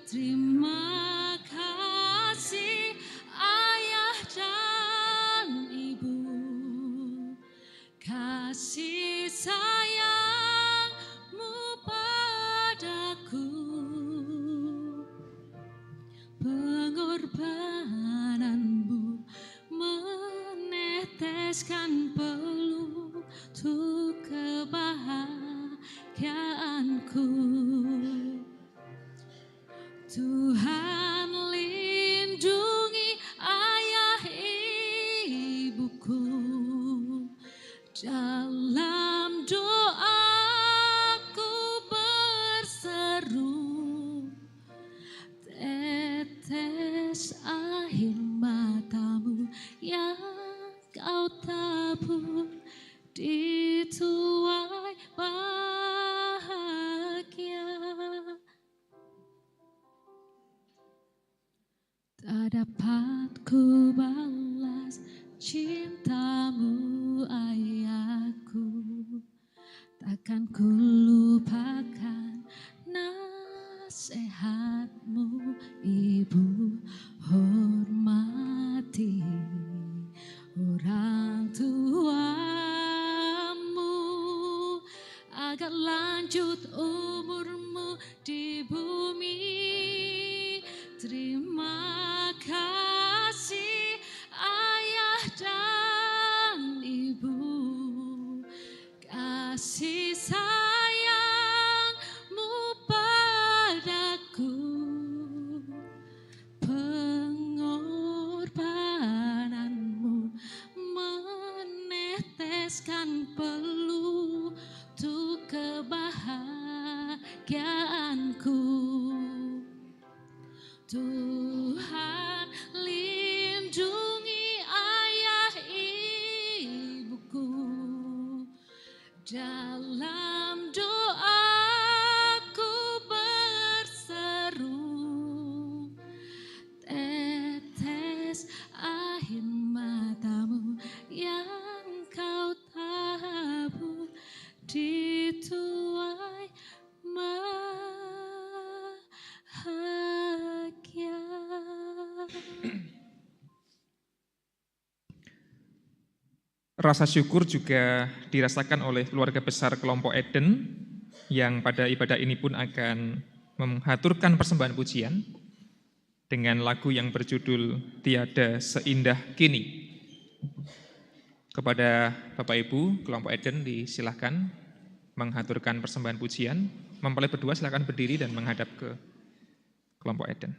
Terima kasih ayah dan ibu, kasih sayangmu padaku, pengorbananmu meneteskan peluh untuk kebahagiaanku. Tuhan lindungi ayah ibuku, dalam doaku berseru, tetes air matamu yang kau tabur di tuai bahagia. Tak dapat ku balas cintamu, ayahku. Takkan ku lupakan nasihatmu, ibu. Hormati orang tuamu agar lanjut umurmu di bumi. Terima kasih ayah dan ibu, kasih sayangmu padaku, pengorbananmu meneteskan peluh untuk kebahagiaanku. Tuhan lindungi ayah ibuku, dalam doaku berseru, Rasa syukur juga dirasakan oleh keluarga besar kelompok Eden yang pada ibadah ini pun akan menghaturkan persembahan pujian dengan lagu yang berjudul Tiada Seindah Kini. Kepada Bapak Ibu kelompok Eden disilahkan menghaturkan persembahan pujian. Mempelai berdua silakan berdiri dan menghadap ke kelompok Eden.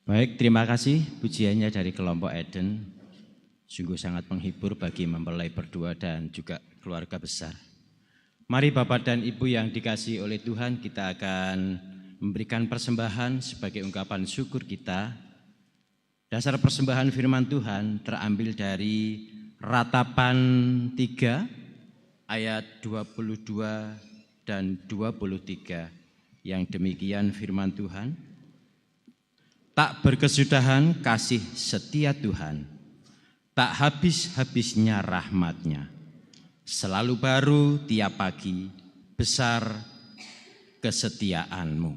Baik, terima kasih pujiannya dari kelompok Eden. Sungguh sangat menghibur bagi mempelai berdua dan juga keluarga besar. Mari Bapak dan Ibu yang dikasihi oleh Tuhan, kita akan memberikan persembahan sebagai ungkapan syukur kita. Dasar persembahan firman Tuhan terambil dari Ratapan 3 ayat 22 dan 23 yang demikian firman Tuhan. Tak berkesudahan kasih setia Tuhan, tak habis-habisnya rahmat-Nya. Selalu baru tiap pagi, besar kesetiaan-Mu.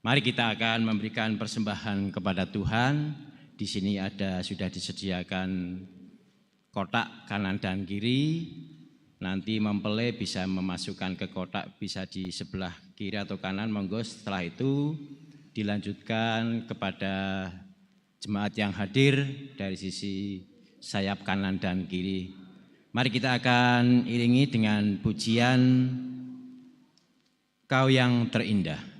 Mari kita akan memberikan persembahan kepada Tuhan. Di sini sudah disediakan kotak kanan dan kiri. Nanti mempelai bisa memasukkan ke kotak, bisa di sebelah kiri atau kanan, monggo. Setelah itu dilanjutkan kepada jemaat yang hadir dari sisi sayap kanan dan kiri. Mari kita akan iringi dengan pujian Kau yang terindah.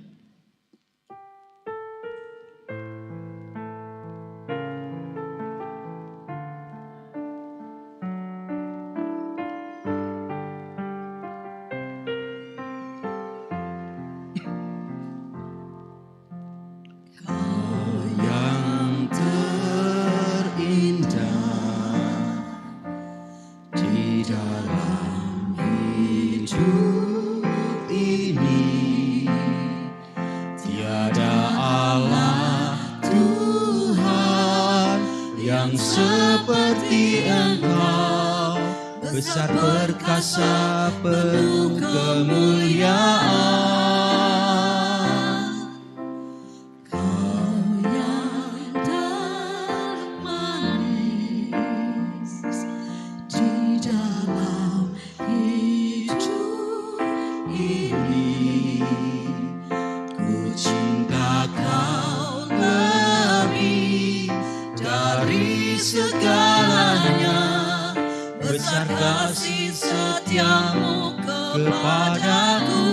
Besar perkasa penuh kemuliaan, Kau yang termanis di dalam hidup ini. Ku cinta Kau lebih dari segalanya. Besar kasih setiamu kepadaku,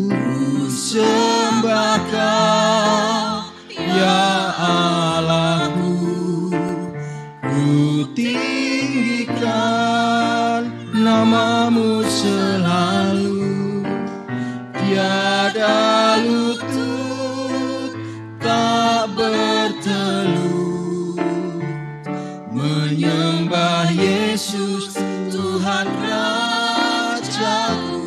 ku sembah Kau, ya Allahku, ku tinggikan nama-Mu selalu, tiada lutut tak bertelut menyembah Yesus Tuhan Rajaku.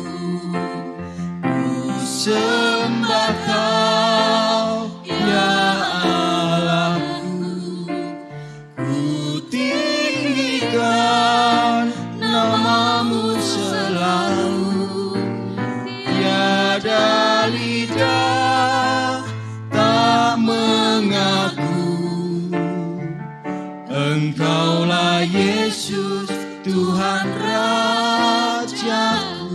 Ku sembah Kau, ya Allahku, ku tinggikan nama-Mu selalu, tiada lidah tak mengaku Engkaulah Yesus Tuhan Rajaku.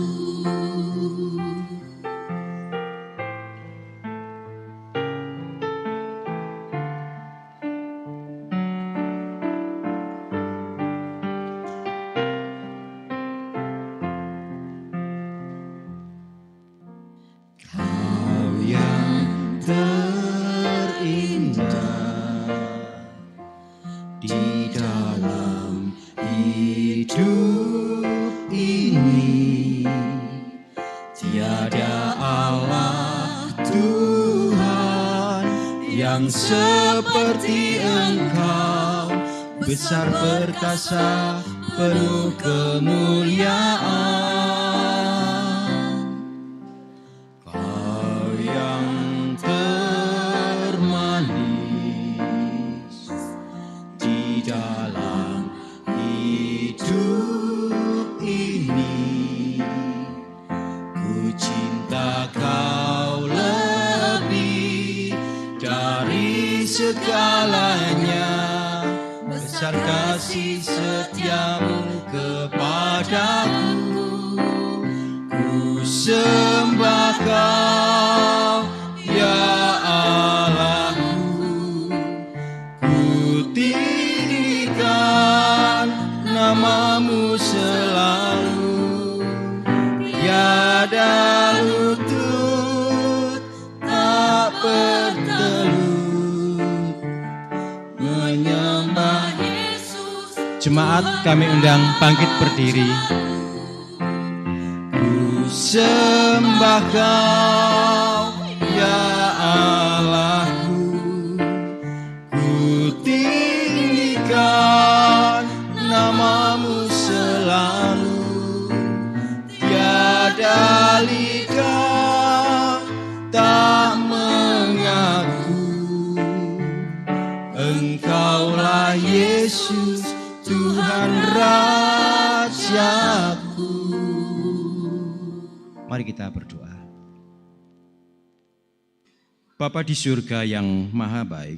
Kau yang terindah di dalam hidup ini, tiada Allah Tuhan yang seperti Engkau, besar perkasa penuh kemuliaan. Kau yang termanis di dalam hidup ini, ku cinta Kau lebih dari segalanya. Besar kasih setiamu kepadaku, ku sembah Kau, ya Allahku, ku tinggikan nama-Mu selalu, tiada lutut tak bertelut menyembah Yesus. Jemaat kami undang bangkit berdiri. sembah Kau, ya Allahku. Ku tinggikan nama-Mu selalu, tiada lidah tak mengaku. Engkaulah Yesus, Tuhan Rajaku. Mari kita berdoa. Bapa di surga yang maha baik,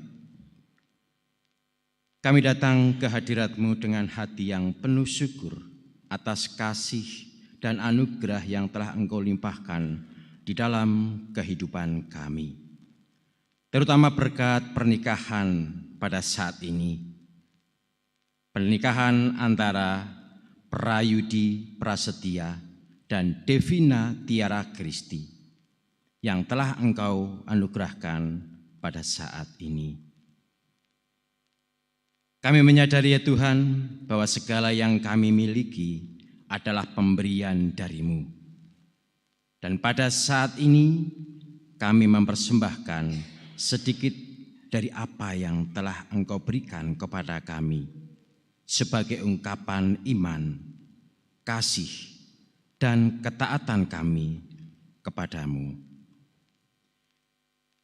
kami datang ke hadirat-Mu dengan hati yang penuh syukur atas kasih dan anugerah yang telah Engkau limpahkan di dalam kehidupan kami. Terutama berkat pernikahan pada saat ini. Pernikahan antara Prayudi Prasetya dan Devina Tiara Kristi yang telah Engkau anugerahkan pada saat ini. Kami menyadari ya Tuhan bahwa segala yang kami miliki adalah pemberian dari-Mu. Dan pada saat ini kami mempersembahkan sedikit dari apa yang telah Engkau berikan kepada kami sebagai ungkapan iman, kasih, dan ketaatan kami kepadamu.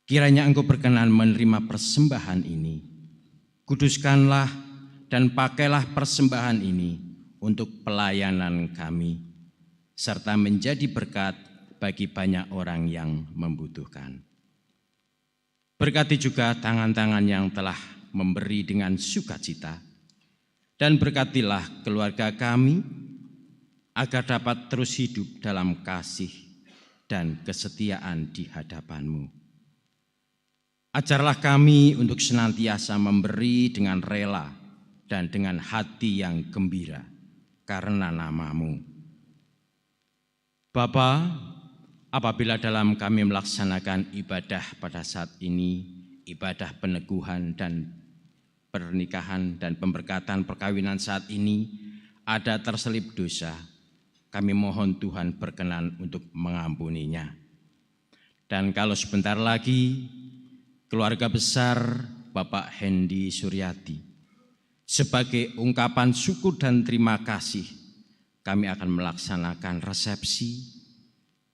Kiranya Engkau berkenan menerima persembahan ini. Kuduskanlah dan pakailah persembahan ini untuk pelayanan kami, serta menjadi berkat bagi banyak orang yang membutuhkan. Berkati juga tangan-tangan yang telah memberi dengan sukacita, dan berkatilah keluarga kami agar dapat terus hidup dalam kasih dan kesetiaan di hadapan-Mu. Ajarlah kami untuk senantiasa memberi dengan rela dan dengan hati yang gembira karena nama-Mu. Bapa, apabila dalam kami melaksanakan ibadah pada saat ini, ibadah peneguhan dan pernikahan dan pemberkatan perkawinan saat ini, ada terselip dosa, kami mohon Tuhan berkenan untuk mengampuninya. Dan kalau sebentar lagi keluarga besar Bapak Hendy Suryati, sebagai ungkapan syukur dan terima kasih, kami akan melaksanakan resepsi.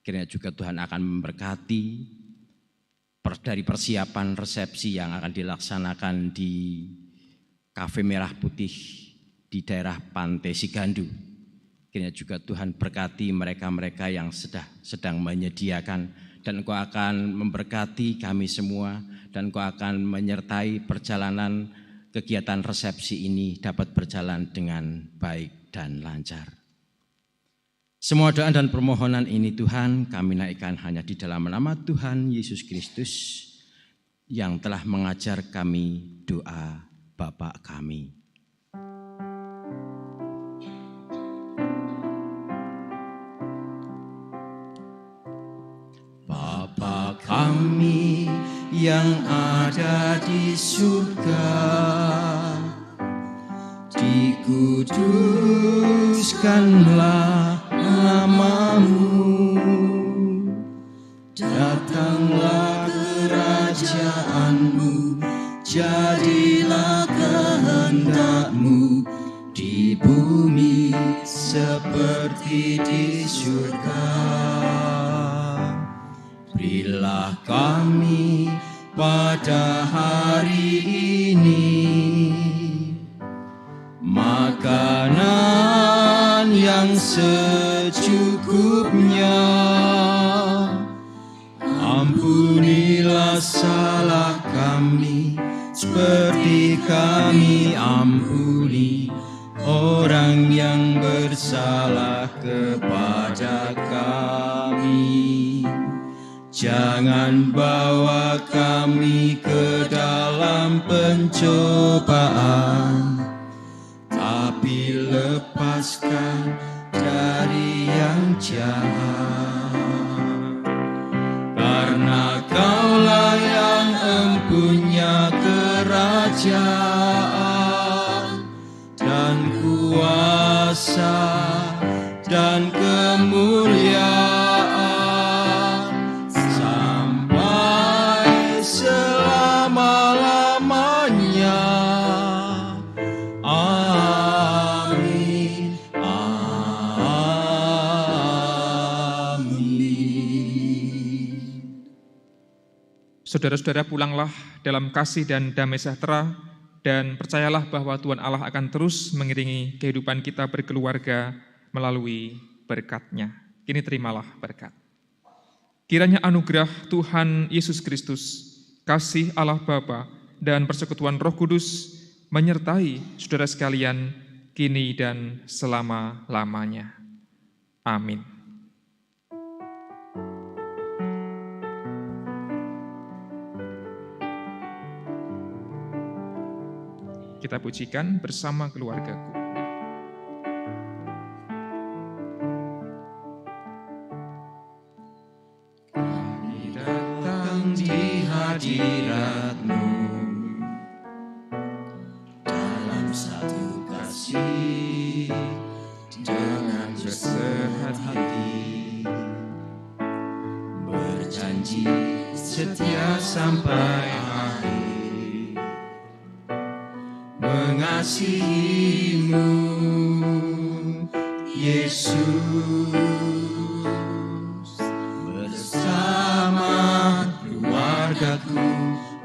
Kiranya juga Tuhan akan memberkati dari persiapan resepsi yang akan dilaksanakan di Kafe Merah Putih di daerah Pantai Sigandu. Kiranya juga Tuhan berkati mereka-mereka yang sedang menyediakan, dan Engkau akan memberkati kami semua, dan Engkau akan menyertai perjalanan kegiatan resepsi ini dapat berjalan dengan baik dan lancar. Semua doa dan permohonan ini Tuhan kami naikkan hanya di dalam nama Tuhan Yesus Kristus yang telah mengajar kami doa Bapa kami. Bapa kami yang ada di surga, dikuduskanlah nama-Mu, datanglah kerajaan-Mu, jadilah kehendak-Mu di bumi seperti di surga. Berilah kami pada hari ini makanan yang secukupnya. Ampunilah salah kami seperti kami ampuni orang yang bersalah kepada kami. Jangan bawa kami ke dalam pencobaan, tapi lepaskan dari yang jahat. Karena Kaulah yang empunya kerajaan dan kuasa dan kemuliaan Saudara-saudara, pulanglah dalam kasih dan damai sejahtera, dan percayalah bahwa Tuhan Allah akan terus mengiringi kehidupan kita berkeluarga melalui berkat-Nya. Kini terimalah berkat. Kiranya anugerah Tuhan Yesus Kristus, kasih Allah Bapa, dan persekutuan Roh Kudus menyertai saudara sekalian kini dan selama-lamanya. Amin. Kita pujikan bersama keluargaku. Kami datang di hadirat-Mu dalam satu kasih dengan berserah hati, berjanji setia sampai akhir, mengasihi-Mu, Yesus. Bersama keluargaku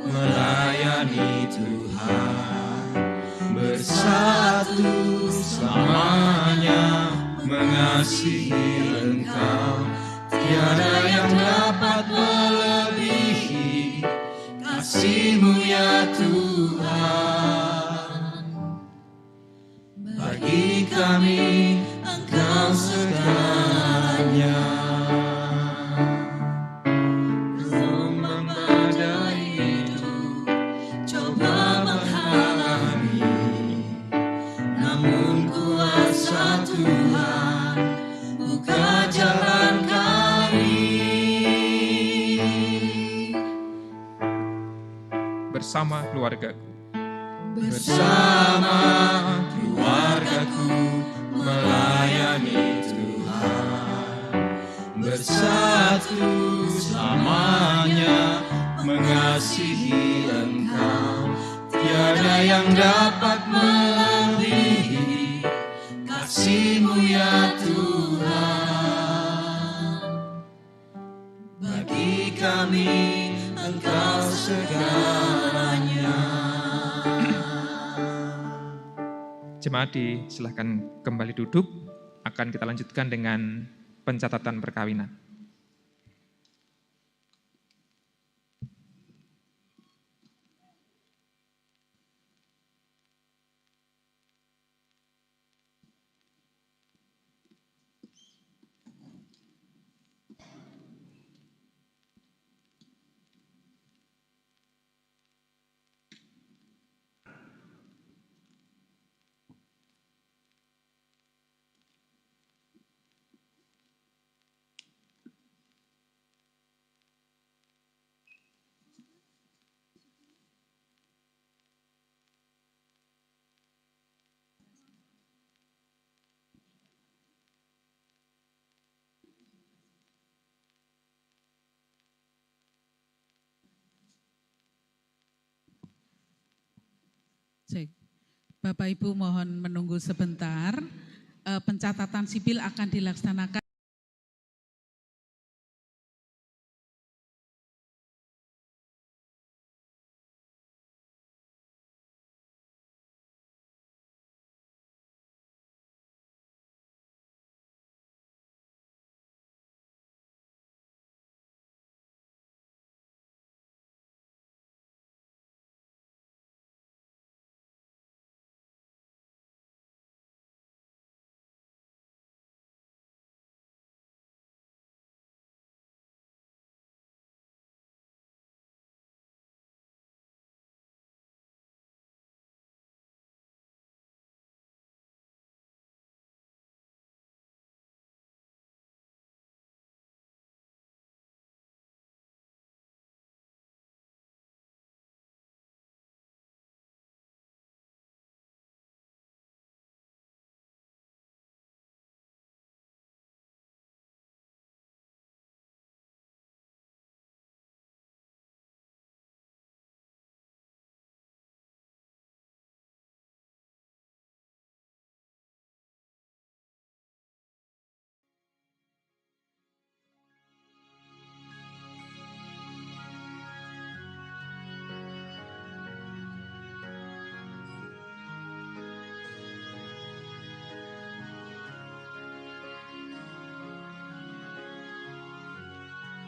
melayani Tuhan, bersatu selamanya mengasihi Engkau. Tiada yang dapat melebihi kasih-Mu ya Tuhan. Bagi kami Engkau segalanya. Gelombang badai itu coba menghalangi, namun kuasa Tuhan buka jalan kami. Bersama keluargaku. Bersama keluargaku melayani Tuhan, bersatu selamanya mengasihi Engkau. Tiada yang dapat melebihi kasih-Mu ya Tuhan. Bagi kami Engkau segalanya. Jemaat disilahkan kembali duduk, akan kita lanjutkan dengan pencatatan perkawinan. Bapak Ibu mohon menunggu sebentar. Pencatatan sipil akan dilaksanakan